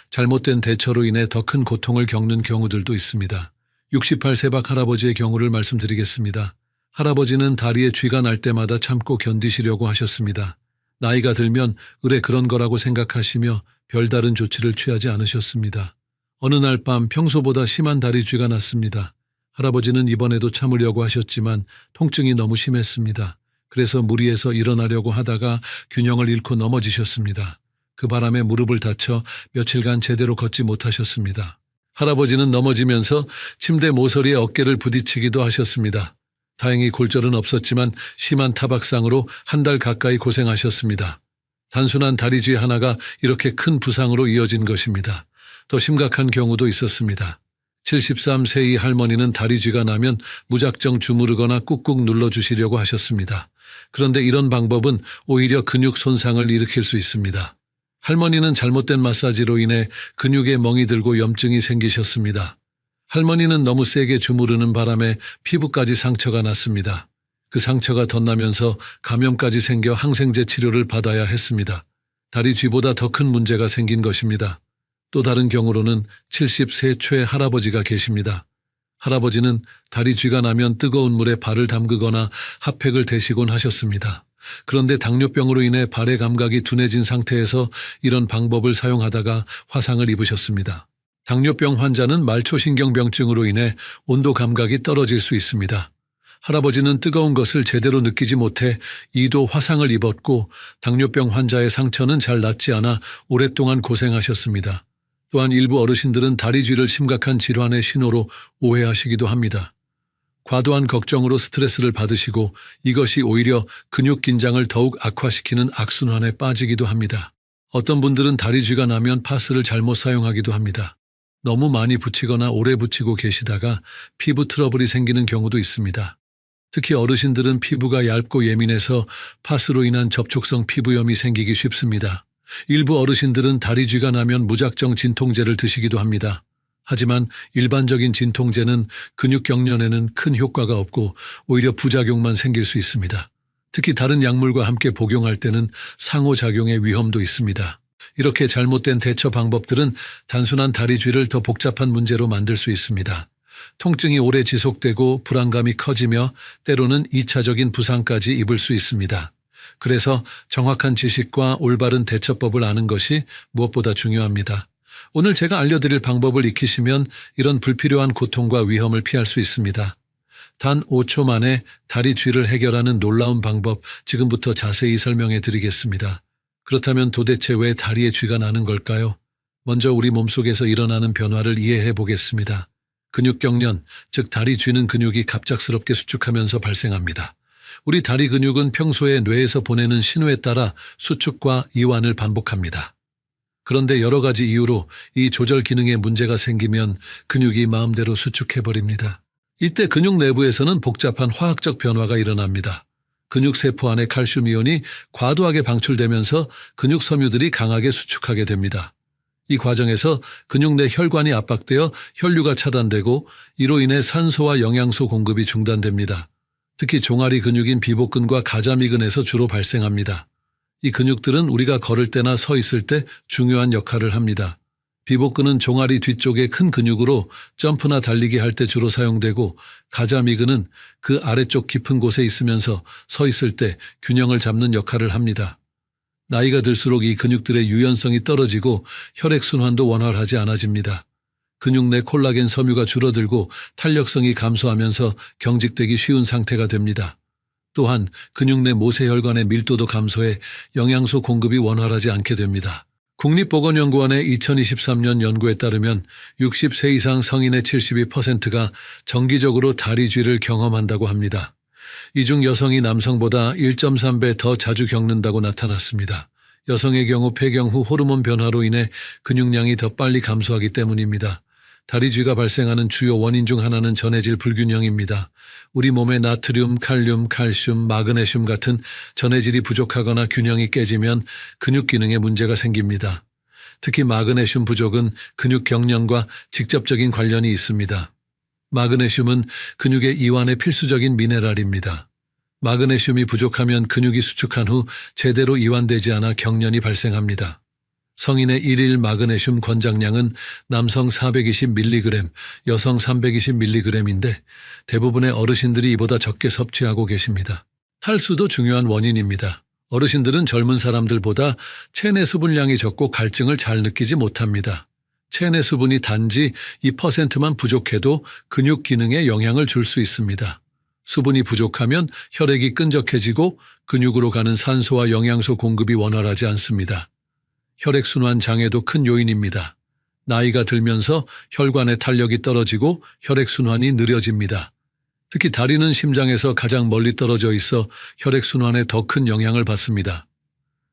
Speaker 1: 잘못된 대처로 인해 더 큰 고통을 겪는 경우들도 있습니다. 68세박 할아버지의 경우를 말씀드리겠습니다. 할아버지는 다리에 쥐가 날 때마다 참고 견디시려고 하셨습니다. 나이가 들면 의례 그런 거라고 생각하시며 별다른 조치를 취하지 않으셨습니다. 어느 날 밤 평소보다 심한 다리 쥐가 났습니다. 할아버지는 이번에도 참으려고 하셨지만 통증이 너무 심했습니다. 그래서 무리해서 일어나려고 하다가 균형을 잃고 넘어지셨습니다. 그 바람에 무릎을 다쳐 며칠간 제대로 걷지 못하셨습니다. 할아버지는 넘어지면서 침대 모서리에 어깨를 부딪히기도 하셨습니다. 다행히 골절은 없었지만 심한 타박상으로 한 달 가까이 고생하셨습니다. 단순한 다리쥐 하나가 이렇게 큰 부상으로 이어진 것입니다. 더 심각한 경우도 있었습니다. 73세의 할머니는 다리쥐가 나면 무작정 주무르거나 꾹꾹 눌러주시려고 하셨습니다. 그런데 이런 방법은 오히려 근육 손상을 일으킬 수 있습니다. 할머니는 잘못된 마사지로 인해 근육에 멍이 들고 염증이 생기셨습니다. 할머니는 너무 세게 주무르는 바람에 피부까지 상처가 났습니다. 그 상처가 덧나면서 감염까지 생겨 항생제 치료를 받아야 했습니다. 다리쥐보다 더 큰 문제가 생긴 것입니다. 또 다른 경우로는 70세 최 할아버지가 계십니다. 할아버지는 다리 쥐가 나면 뜨거운 물에 발을 담그거나 핫팩을 대시곤 하셨습니다. 그런데 당뇨병으로 인해 발의 감각이 둔해진 상태에서 이런 방법을 사용하다가 화상을 입으셨습니다. 당뇨병 환자는 말초신경병증으로 인해 온도 감각이 떨어질 수 있습니다. 할아버지는 뜨거운 것을 제대로 느끼지 못해 2도 화상을 입었고 당뇨병 환자의 상처는 잘 낫지 않아 오랫동안 고생하셨습니다. 또한 일부 어르신들은 다리쥐를 심각한 질환의 신호로 오해하시기도 합니다. 과도한 걱정으로 스트레스를 받으시고 이것이 오히려 근육 긴장을 더욱 악화시키는 악순환에 빠지기도 합니다. 어떤 분들은 다리쥐가 나면 파스를 잘못 사용하기도 합니다. 너무 많이 붙이거나 오래 붙이고 계시다가 피부 트러블이 생기는 경우도 있습니다. 특히 어르신들은 피부가 얇고 예민해서 파스로 인한 접촉성 피부염이 생기기 쉽습니다. 일부 어르신들은 다리쥐가 나면 무작정 진통제를 드시기도 합니다. 하지만 일반적인 진통제는 근육경련에는 큰 효과가 없고 오히려 부작용만 생길 수 있습니다. 특히 다른 약물과 함께 복용할 때는 상호작용의 위험도 있습니다. 이렇게 잘못된 대처 방법들은 단순한 다리쥐를 더 복잡한 문제로 만들 수 있습니다. 통증이 오래 지속되고 불안감이 커지며 때로는 2차적인 부상까지 입을 수 있습니다. 그래서 정확한 지식과 올바른 대처법을 아는 것이 무엇보다 중요합니다. 오늘 제가 알려드릴 방법을 익히시면 이런 불필요한 고통과 위험을 피할 수 있습니다. 단 5초 만에 다리 쥐를 해결하는 놀라운 방법 지금부터 자세히 설명해 드리겠습니다. 그렇다면 도대체 왜 다리에 쥐가 나는 걸까요? 먼저 우리 몸속에서 일어나는 변화를 이해해 보겠습니다. 근육경련, 즉 다리 쥐는 근육이 갑작스럽게 수축하면서 발생합니다. 우리 다리 근육은 평소에 뇌에서 보내는 신호에 따라 수축과 이완을 반복합니다. 그런데 여러 가지 이유로 이 조절 기능에 문제가 생기면 근육이 마음대로 수축해버립니다. 이때 근육 내부에서는 복잡한 화학적 변화가 일어납니다. 근육세포 안에 칼슘 이온이 과도하게 방출되면서 근육 섬유들이 강하게 수축하게 됩니다. 이 과정에서 근육 내 혈관이 압박되어 혈류가 차단되고 이로 인해 산소와 영양소 공급이 중단됩니다. 특히 종아리 근육인 비복근과 가자미근에서 주로 발생합니다. 이 근육들은 우리가 걸을 때나 서 있을 때 중요한 역할을 합니다. 비복근은 종아리 뒤쪽의 큰 근육으로 점프나 달리기 할 때 주로 사용되고 가자미근은 그 아래쪽 깊은 곳에 있으면서 서 있을 때 균형을 잡는 역할을 합니다. 나이가 들수록 이 근육들의 유연성이 떨어지고 혈액순환도 원활하지 않아집니다. 근육 내 콜라겐 섬유가 줄어들고 탄력성이 감소하면서 경직되기 쉬운 상태가 됩니다. 또한 근육 내 모세혈관의 밀도도 감소해 영양소 공급이 원활하지 않게 됩니다. 국립보건연구원의 2023년 연구에 따르면 60세 이상 성인의 72%가 정기적으로 다리 쥐를 경험한다고 합니다. 이 중 여성이 남성보다 1.3배 더 자주 겪는다고 나타났습니다. 여성의 경우 폐경 후 호르몬 변화로 인해 근육량이 더 빨리 감소하기 때문입니다. 다리 쥐가 발생하는 주요 원인 중 하나는 전해질 불균형입니다. 우리 몸의 나트륨, 칼륨, 칼슘, 마그네슘 같은 전해질이 부족하거나 균형이 깨지면 근육 기능에 문제가 생깁니다. 특히 마그네슘 부족은 근육 경련과 직접적인 관련이 있습니다. 마그네슘은 근육의 이완에 필수적인 미네랄입니다. 마그네슘이 부족하면 근육이 수축한 후 제대로 이완되지 않아 경련이 발생합니다. 성인의 일일 마그네슘 권장량은 남성 420mg, 여성 320mg인데 대부분의 어르신들이 이보다 적게 섭취하고 계십니다. 탈수도 중요한 원인입니다. 어르신들은 젊은 사람들보다 체내 수분량이 적고 갈증을 잘 느끼지 못합니다. 체내 수분이 단지 2%만 부족해도 근육 기능에 영향을 줄 수 있습니다. 수분이 부족하면 혈액이 끈적해지고 근육으로 가는 산소와 영양소 공급이 원활하지 않습니다. 혈액순환 장애도 큰 요인입니다. 나이가 들면서 혈관의 탄력이 떨어지고 혈액순환이 느려집니다. 특히 다리는 심장에서 가장 멀리 떨어져 있어 혈액순환에 더 큰 영향을 받습니다.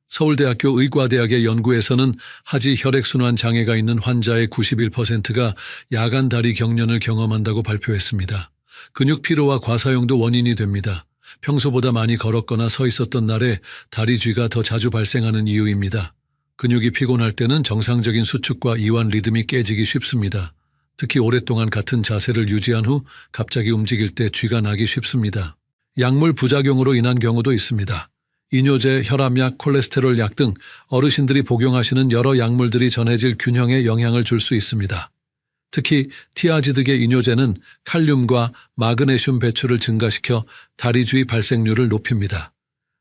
Speaker 1: 서울대학교 의과대학의 연구에서는 하지 혈액순환 장애가 있는 환자의 91%가 야간 다리 경련을 경험한다고 발표했습니다. 근육 피로와 과사용도 원인이 됩니다. 평소보다 많이 걸었거나 서 있었던 날에 다리 쥐가 더 자주 발생하는 이유입니다. 근육이 피곤할 때는 정상적인 수축과 이완 리듬이 깨지기 쉽습니다. 특히 오랫동안 같은 자세를 유지한 후 갑자기 움직일 때 쥐가 나기 쉽습니다. 약물 부작용으로 인한 경우도 있습니다. 이뇨제, 혈압약, 콜레스테롤 약 등 어르신들이 복용하시는 여러 약물들이 전해질 균형에 영향을 줄 수 있습니다. 특히 티아지드계 이뇨제는 칼륨과 마그네슘 배출을 증가시켜 다리 쥐 발생률을 높입니다.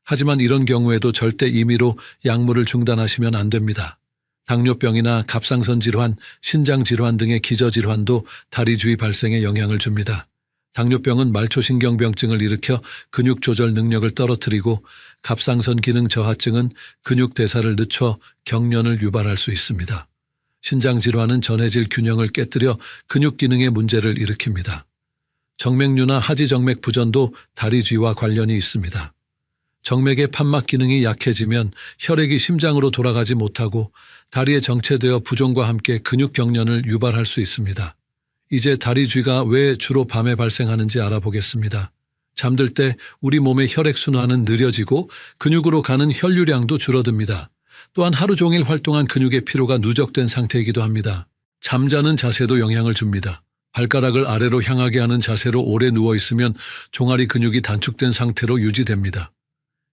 Speaker 1: 하지만 이런 경우에도 절대 임의로 약물을 중단하시면 안 됩니다. 당뇨병이나 갑상선 질환, 신장 질환 등의 기저질환도 다리 쥐 발생에 영향을 줍니다. 당뇨병은 말초신경병증을 일으켜 근육 조절 능력을 떨어뜨리고 갑상선 기능 저하증은 근육 대사를 늦춰 경련을 유발할 수 있습니다. 신장 질환은 전해질 균형을 깨뜨려 근육 기능에 문제를 일으킵니다. 정맥류나 하지정맥 부전도 다리 쥐와 관련이 있습니다. 정맥의 판막 기능이 약해지면 혈액이 심장으로 돌아가지 못하고 다리에 정체되어 부종과 함께 근육 경련을 유발할 수 있습니다. 이제 다리 쥐가 왜 주로 밤에 발생하는지 알아보겠습니다. 잠들 때 우리 몸의 혈액순환은 느려지고 근육으로 가는 혈류량도 줄어듭니다. 또한 하루 종일 활동한 근육의 피로가 누적된 상태이기도 합니다. 잠자는 자세도 영향을 줍니다. 발가락을 아래로 향하게 하는 자세로 오래 누워있으면 종아리 근육이 단축된 상태로 유지됩니다.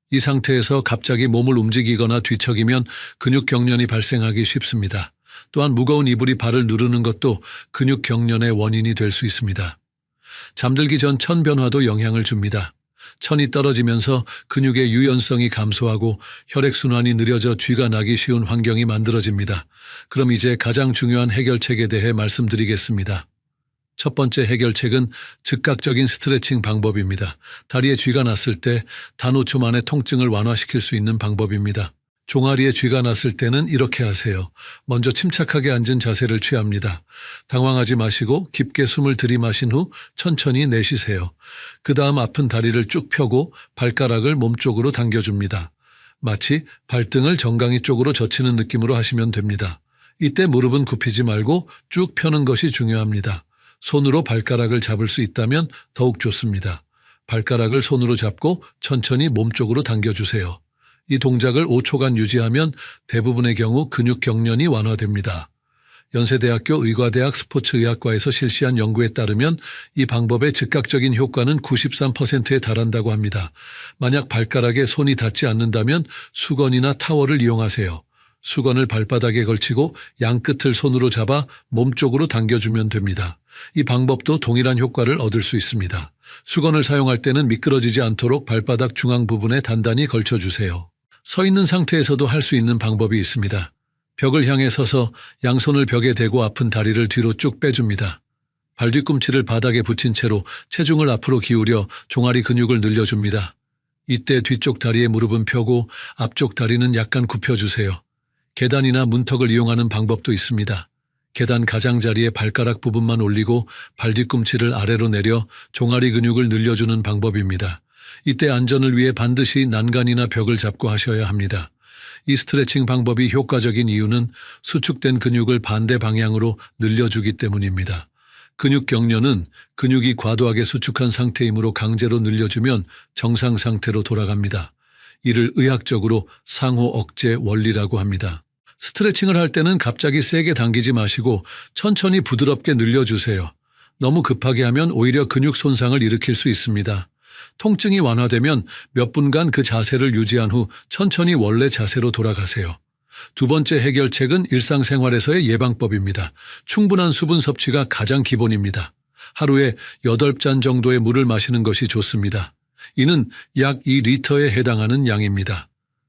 Speaker 1: 이 상태에서 갑자기 몸을 움직이거나 뒤척이면 근육 경련이 발생하기 쉽습니다. 또한 무거운 이불이 발을 누르는 것도 근육 경련의 원인이 될 수 있습니다. 잠들기 전 천 변화도 영향을 줍니다. 천이 떨어지면서 근육의 유연성이 감소하고 혈액순환이 느려져 쥐가 나기 쉬운 환경이 만들어집니다. 그럼 이제 가장 중요한 해결책에 대해 말씀드리겠습니다. 첫 번째 해결책은 즉각적인 스트레칭 방법입니다. 다리에 쥐가 났을 때 단 5초 만에 통증을 완화시킬 수 있는 방법입니다. 종아리에 쥐가 났을 때는 이렇게 하세요. 먼저 침착하게 앉은 자세를 취합니다. 당황하지 마시고 깊게 숨을 들이마신 후 천천히 내쉬세요. 그 다음 아픈 다리를 쭉 펴고 발가락을 몸쪽으로 당겨줍니다. 마치 발등을 정강이 쪽으로 젖히는 느낌으로 하시면 됩니다. 이때 무릎은 굽히지 말고 쭉 펴는 것이 중요합니다. 손으로 발가락을 잡을 수 있다면 더욱 좋습니다. 발가락을 손으로 잡고 천천히 몸쪽으로 당겨주세요. 이 동작을 5초간 유지하면 대부분의 경우 근육 경련이 완화됩니다. 연세대학교 의과대학 스포츠의학과에서 실시한 연구에 따르면 이 방법의 즉각적인 효과는 93%에 달한다고 합니다. 만약 발가락에 손이 닿지 않는다면 수건이나 타월을 이용하세요. 수건을 발바닥에 걸치고 양끝을 손으로 잡아 몸쪽으로 당겨주면 됩니다. 이 방법도 동일한 효과를 얻을 수 있습니다. 수건을 사용할 때는 미끄러지지 않도록 발바닥 중앙 부분에 단단히 걸쳐주세요. 서 있는 상태에서도 할 수 있는 방법이 있습니다. 벽을 향해 서서 양손을 벽에 대고 아픈 다리를 뒤로 쭉 빼줍니다. 발 뒤꿈치를 바닥에 붙인 채로 체중을 앞으로 기울여 종아리 근육을 늘려줍니다. 이때 뒤쪽 다리에 무릎은 펴고 앞쪽 다리는 약간 굽혀주세요. 계단이나 문턱을 이용하는 방법도 있습니다. 계단 가장자리에 발가락 부분만 올리고 발 뒤꿈치를 아래로 내려 종아리 근육을 늘려주는 방법입니다. 이때 안전을 위해 반드시 난간이나 벽을 잡고 하셔야 합니다. 이 스트레칭 방법이 효과적인 이유는 수축된 근육을 반대 방향으로 늘려주기 때문입니다. 근육 경련은 근육이 과도하게 수축한 상태이므로 강제로 늘려주면 정상 상태로 돌아갑니다. 이를 의학적으로 상호 억제 원리라고 합니다. 스트레칭을 할 때는 갑자기 세게 당기지 마시고 천천히 부드럽게 늘려주세요. 너무 급하게 하면 오히려 근육 손상을 일으킬 수 있습니다. 통증이 완화되면 몇 분간 그 자세를 유지한 후 천천히 원래 자세로 돌아가세요. 두 번째 해결책은 일상생활에서의 예방법입니다. 충분한 수분 섭취가 가장 기본입니다. 하루에 8잔 정도의 물을 마시는 것이 좋습니다. 이는 약 2리터에 해당하는 양입니다.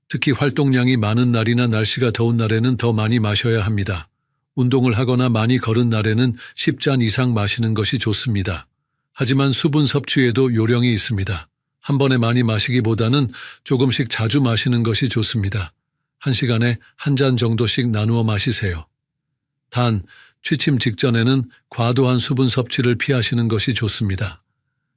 Speaker 1: 특히 활동량이 많은 날이나 날씨가 더운 날에는 더 많이 마셔야 합니다. 운동을 하거나 많이 걸은 날에는 10잔 이상 마시는 것이 좋습니다. 하지만 수분 섭취에도 요령이 있습니다. 한 번에 많이 마시기보다는 조금씩 자주 마시는 것이 좋습니다. 1시간에 1잔 정도씩 나누어 마시세요. 단, 취침 직전에는 과도한 수분 섭취를 피하시는 것이 좋습니다.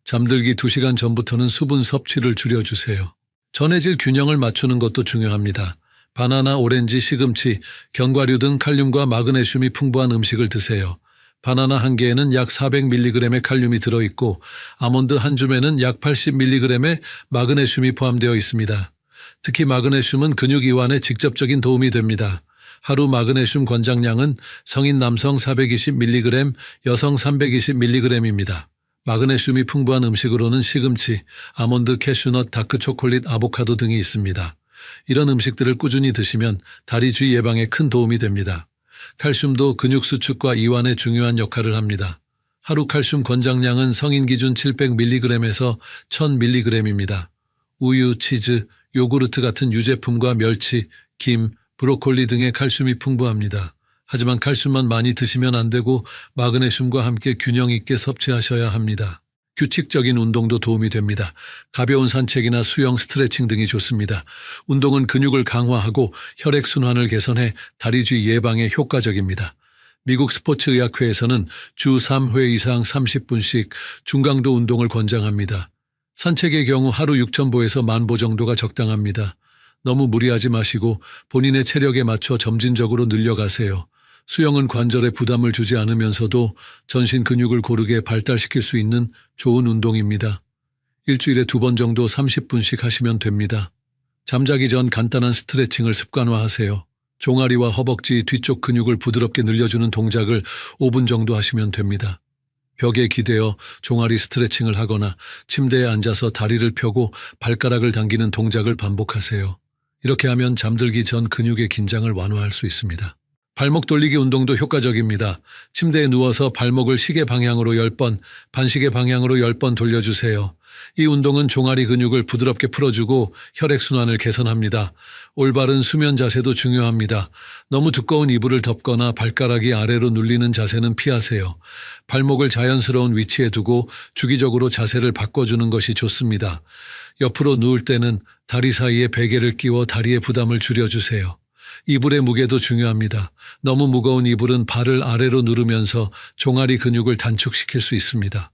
Speaker 1: 잠들기 2시간 전부터는 수분 섭취를 줄여주세요. 전해질 균형을 맞추는 것도 중요합니다. 바나나, 오렌지, 시금치, 견과류 등 칼륨과 마그네슘이 풍부한 음식을 드세요. 바나나 한 개에는 약 400mg의 칼륨이 들어있고 아몬드 한 줌에는 약 80mg의 마그네슘이 포함되어 있습니다. 특히 마그네슘은 근육 이완에 직접적인 도움이 됩니다. 하루 마그네슘 권장량은 성인 남성 420mg, 여성 320mg입니다. 마그네슘이 풍부한 음식으로는 시금치, 아몬드, 캐슈넛, 다크초콜릿, 아보카도 등이 있습니다. 이런 음식들을 꾸준히 드시면 다리쥐 예방에 큰 도움이 됩니다. 칼슘도 근육 수축과 이완에 중요한 역할을 합니다. 하루 칼슘 권장량은 성인 기준 700mg에서 1000mg입니다. 우유, 치즈, 요구르트 같은 유제품과 멸치, 김, 브로콜리 등의 칼슘이 풍부합니다. 하지만 칼슘만 많이 드시면 안 되고 마그네슘과 함께 균형 있게 섭취하셔야 합니다. 규칙적인 운동도 도움이 됩니다. 가벼운 산책이나 수영, 스트레칭 등이 좋습니다. 운동은 근육을 강화하고 혈액순환을 개선해 다리쥐 예방에 효과적입니다. 미국 스포츠의학회에서는 주 3회 이상 30분씩 중강도 운동을 권장합니다. 산책의 경우 하루 6,000보에서 10,000보 정도가 적당합니다. 너무 무리하지 마시고 본인의 체력에 맞춰 점진적으로 늘려가세요. 수영은 관절에 부담을 주지 않으면서도 전신 근육을 고르게 발달시킬 수 있는 좋은 운동입니다. 일주일에 2번 정도 30분씩 하시면 됩니다. 잠자기 전 간단한 스트레칭을 습관화하세요. 종아리와 허벅지 뒤쪽 근육을 부드럽게 늘려주는 동작을 5분 정도 하시면 됩니다. 벽에 기대어 종아리 스트레칭을 하거나 침대에 앉아서 다리를 펴고 발가락을 당기는 동작을 반복하세요. 이렇게 하면 잠들기 전 근육의 긴장을 완화할 수 있습니다. 발목 돌리기 운동도 효과적입니다. 침대에 누워서 발목을 시계 방향으로 10번, 반시계 방향으로 10번 돌려주세요. 이 운동은 종아리 근육을 부드럽게 풀어주고 혈액순환을 개선합니다. 올바른 수면 자세도 중요합니다. 너무 두꺼운 이불을 덮거나 발가락이 아래로 눌리는 자세는 피하세요. 발목을 자연스러운 위치에 두고 주기적으로 자세를 바꿔주는 것이 좋습니다. 옆으로 누울 때는 다리 사이에 베개를 끼워 다리의 부담을 줄여주세요. 이불의 무게도 중요합니다. 너무 무거운 이불은 발을 아래로 누르면서 종아리 근육을 단축시킬 수 있습니다.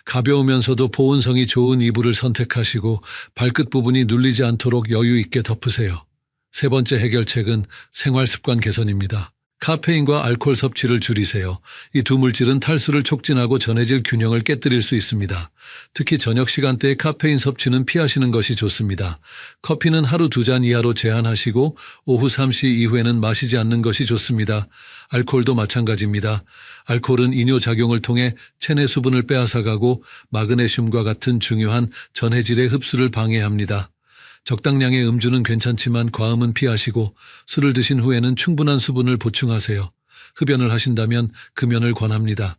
Speaker 1: 가벼우면서도 보온성이 좋은 이불을 선택하시고 발끝 부분이 눌리지 않도록 여유 있게 덮으세요. 세 번째 해결책은 생활습관 개선입니다. 카페인과 알코올 섭취를 줄이세요. 이 두 물질은 탈수를 촉진하고 전해질 균형을 깨뜨릴 수 있습니다. 특히 저녁 시간대의 카페인 섭취는 피하시는 것이 좋습니다. 커피는 하루 2잔 이하로 제한하시고 오후 3시 이후에는 마시지 않는 것이 좋습니다. 알코올도 마찬가지입니다. 알코올은 이뇨작용을 통해 체내 수분을 빼앗아가고 마그네슘과 같은 중요한 전해질의 흡수를 방해합니다. 적당량의 음주는 괜찮지만 과음은 피하시고 술을 드신 후에는 충분한 수분을 보충하세요. 흡연을 하신다면 금연을 권합니다.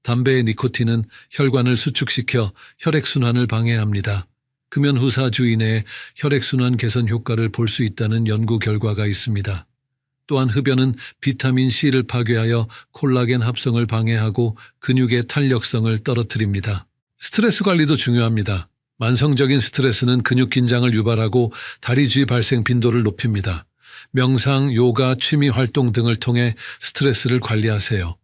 Speaker 1: 담배의 니코틴은 혈관을 수축시켜 혈액순환을 방해합니다. 금연 후 4주 이내에 혈액순환 개선 효과를 볼 수 있다는 연구 결과가 있습니다. 또한 흡연은 비타민 C를 파괴하여 콜라겐 합성을 방해하고 근육의 탄력성을 떨어뜨립니다. 스트레스 관리도 중요합니다. 만성적인 스트레스는 근육 긴장을 유발하고 다리 주위 발생 빈도를 높입니다. 명상, 요가, 취미 활동 등을 통해 스트레스를 관리하세요.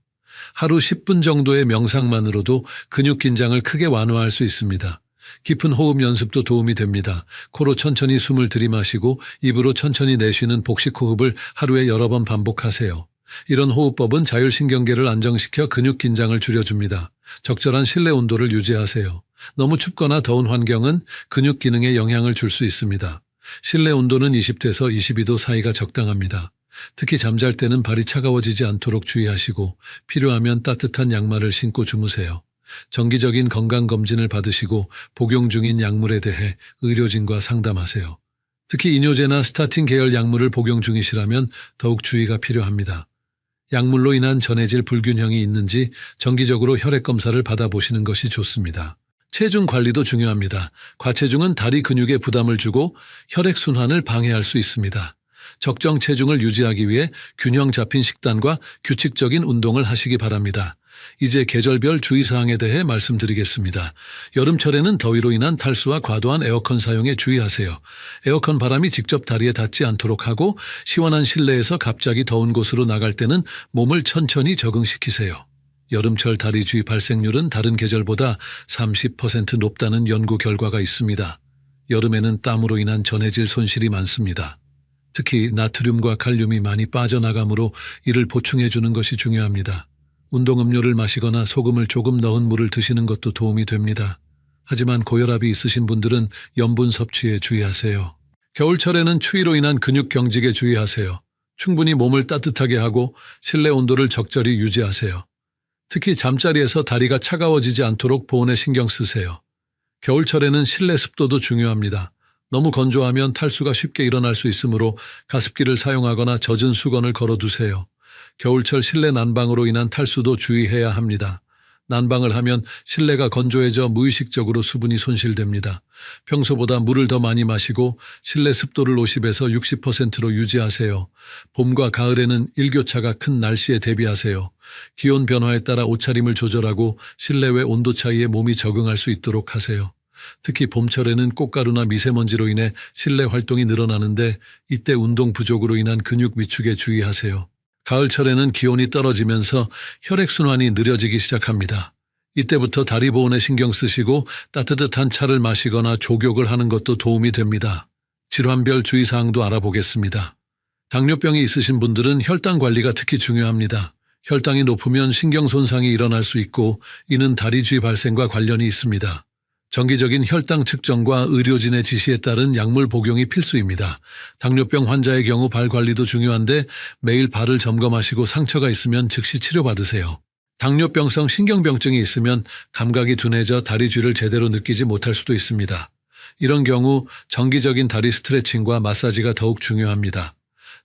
Speaker 1: 하루 10분 정도의 명상만으로도 근육 긴장을 크게 완화할 수 있습니다. 깊은 호흡 연습도 도움이 됩니다. 코로 천천히 숨을 들이마시고 입으로 천천히 내쉬는 복식 호흡을 하루에 여러 번 반복하세요. 이런 호흡법은 자율신경계를 안정시켜 근육 긴장을 줄여줍니다. 적절한 실내 온도를 유지하세요. 너무 춥거나 더운 환경은 근육 기능에 영향을 줄 수 있습니다. 실내 온도는 20도에서 22도 사이가 적당합니다. 특히 잠잘 때는 발이 차가워지지 않도록 주의하시고 필요하면 따뜻한 양말을 신고 주무세요. 정기적인 건강검진을 받으시고 복용 중인 약물에 대해 의료진과 상담하세요. 특히 이뇨제나 스타틴 계열 약물을 복용 중이시라면 더욱 주의가 필요합니다. 약물로 인한 전해질 불균형이 있는지 정기적으로 혈액검사를 받아보시는 것이 좋습니다. 체중 관리도 중요합니다. 과체중은 다리 근육에 부담을 주고 혈액순환을 방해할 수 있습니다. 적정 체중을 유지하기 위해 균형 잡힌 식단과 규칙적인 운동을 하시기 바랍니다. 이제 계절별 주의사항에 대해 말씀드리겠습니다. 여름철에는 더위로 인한 탈수와 과도한 에어컨 사용에 주의하세요. 에어컨 바람이 직접 다리에 닿지 않도록 하고 시원한 실내에서 갑자기 더운 곳으로 나갈 때는 몸을 천천히 적응시키세요. 여름철 다리 주위 발생률은 다른 계절보다 30% 높다는 연구 결과가 있습니다. 여름에는 땀으로 인한 전해질 손실이 많습니다. 특히 나트륨과 칼륨이 많이 빠져나가므로 이를 보충해 주는 것이 중요합니다. 운동음료를 마시거나 소금을 조금 넣은 물을 드시는 것도 도움이 됩니다. 하지만 고혈압이 있으신 분들은 염분 섭취에 주의하세요. 겨울철에는 추위로 인한 근육 경직에 주의하세요. 충분히 몸을 따뜻하게 하고 실내 온도를 적절히 유지하세요. 특히 잠자리에서 다리가 차가워지지 않도록 보온에 신경 쓰세요. 겨울철에는 실내 습도도 중요합니다. 너무 건조하면 탈수가 쉽게 일어날 수 있으므로 가습기를 사용하거나 젖은 수건을 걸어두세요. 겨울철 실내 난방으로 인한 탈수도 주의해야 합니다. 난방을 하면 실내가 건조해져 무의식적으로 수분이 손실됩니다. 평소보다 물을 더 많이 마시고 실내 습도를 50에서 60%로 유지하세요. 봄과 가을에는 일교차가 큰 날씨에 대비하세요. 기온 변화에 따라 옷차림을 조절하고 실내외 온도 차이에 몸이 적응할 수 있도록 하세요. 특히 봄철에는 꽃가루나 미세먼지로 인해 실내 활동이 늘어나는데 이때 운동 부족으로 인한 근육 위축에 주의하세요. 가을철에는 기온이 떨어지면서 혈액순환이 느려지기 시작합니다. 이때부터 다리 보온에 신경 쓰시고 따뜻한 차를 마시거나 족욕을 하는 것도 도움이 됩니다. 질환별 주의사항도 알아보겠습니다. 당뇨병이 있으신 분들은 혈당 관리가 특히 중요합니다. 혈당이 높으면 신경 손상이 일어날 수 있고 이는 다리 주위 발생과 관련이 있습니다. 정기적인 혈당 측정과 의료진의 지시에 따른 약물 복용이 필수입니다. 당뇨병 환자의 경우 발 관리도 중요한데 매일 발을 점검하시고 상처가 있으면 즉시 치료받으세요. 당뇨병성 신경병증이 있으면 감각이 둔해져 다리 쥐를 제대로 느끼지 못할 수도 있습니다. 이런 경우 정기적인 다리 스트레칭과 마사지가 더욱 중요합니다.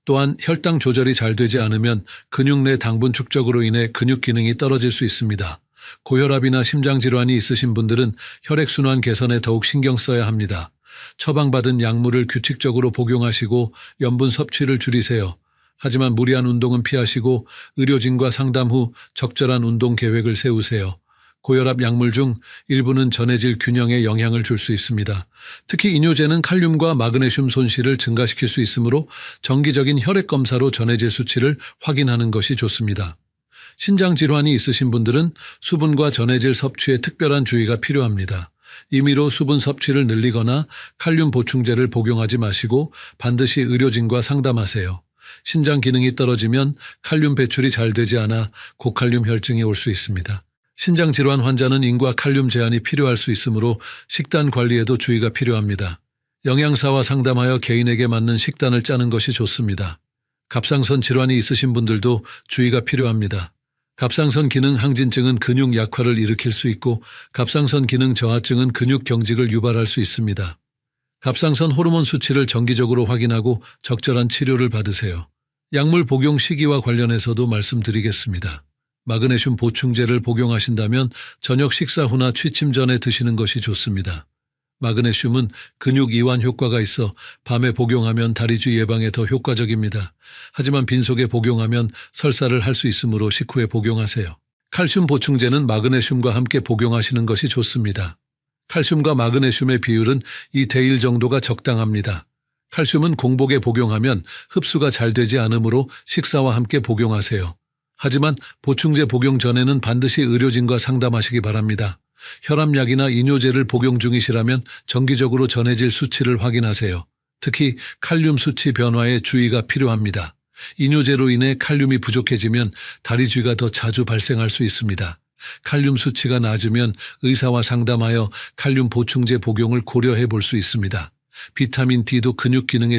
Speaker 1: 또한 혈당 조절이 잘 되지 않으면 근육 내 당분 축적으로 인해 근육 기능이 떨어질 수 있습니다. 고혈압이나 심장질환이 있으신 분들은 혈액순환 개선에 더욱 신경 써야 합니다. 처방받은 약물을 규칙적으로 복용하시고 염분 섭취를 줄이세요. 하지만 무리한 운동은 피하시고 의료진과 상담 후 적절한 운동 계획을 세우세요. 고혈압 약물 중 일부는 전해질 균형에 영향을 줄 수 있습니다. 특히 이뇨제는 칼륨과 마그네슘 손실을 증가시킬 수 있으므로 정기적인 혈액 검사로 전해질 수치를 확인하는 것이 좋습니다. 신장 질환이 있으신 분들은 수분과 전해질 섭취에 특별한 주의가 필요합니다. 임의로 수분 섭취를 늘리거나 칼륨 보충제를 복용하지 마시고 반드시 의료진과 상담하세요. 신장 기능이 떨어지면 칼륨 배출이 잘 되지 않아 고칼륨 혈증이 올 수 있습니다. 신장 질환 환자는 인과 칼륨 제한이 필요할 수 있으므로 식단 관리에도 주의가 필요합니다. 영양사와 상담하여 개인에게 맞는 식단을 짜는 것이 좋습니다. 갑상선 질환이 있으신 분들도 주의가 필요합니다. 갑상선 기능 항진증은 근육 약화를 일으킬 수 있고 갑상선 기능 저하증은 근육 경직을 유발할 수 있습니다. 갑상선 호르몬 수치를 정기적으로 확인하고 적절한 치료를 받으세요. 약물 복용 시기와 관련해서도 말씀드리겠습니다. 마그네슘 보충제를 복용하신다면 저녁 식사 후나 취침 전에 드시는 것이 좋습니다. 마그네슘은 근육 이완 효과가 있어 밤에 복용하면 다리쥐 예방에 더 효과적입니다. 하지만 빈속에 복용하면 설사를 할 수 있으므로 식후에 복용하세요. 칼슘 보충제는 마그네슘과 함께 복용하시는 것이 좋습니다. 칼슘과 마그네슘의 비율은 2대1 정도가 적당합니다. 칼슘은 공복에 복용하면 흡수가 잘 되지 않으므로 식사와 함께 복용하세요. 하지만 보충제 복용 전에는 반드시 의료진과 상담하시기 바랍니다. 혈압약이나 이뇨제를 복용 중이시라면 정기적으로 전해질 수치를 확인하세요. 특히 칼륨 수치 변화에 주의가 필요합니다. 이뇨제로 인해 칼륨이 부족해지면 다리쥐가 더 자주 발생할 수 있습니다. 칼륨 수치가 낮으면 의사와 상담하여 칼륨 보충제 복용을 고려해 볼 수 있습니다. 비타민 D도 근육 기능에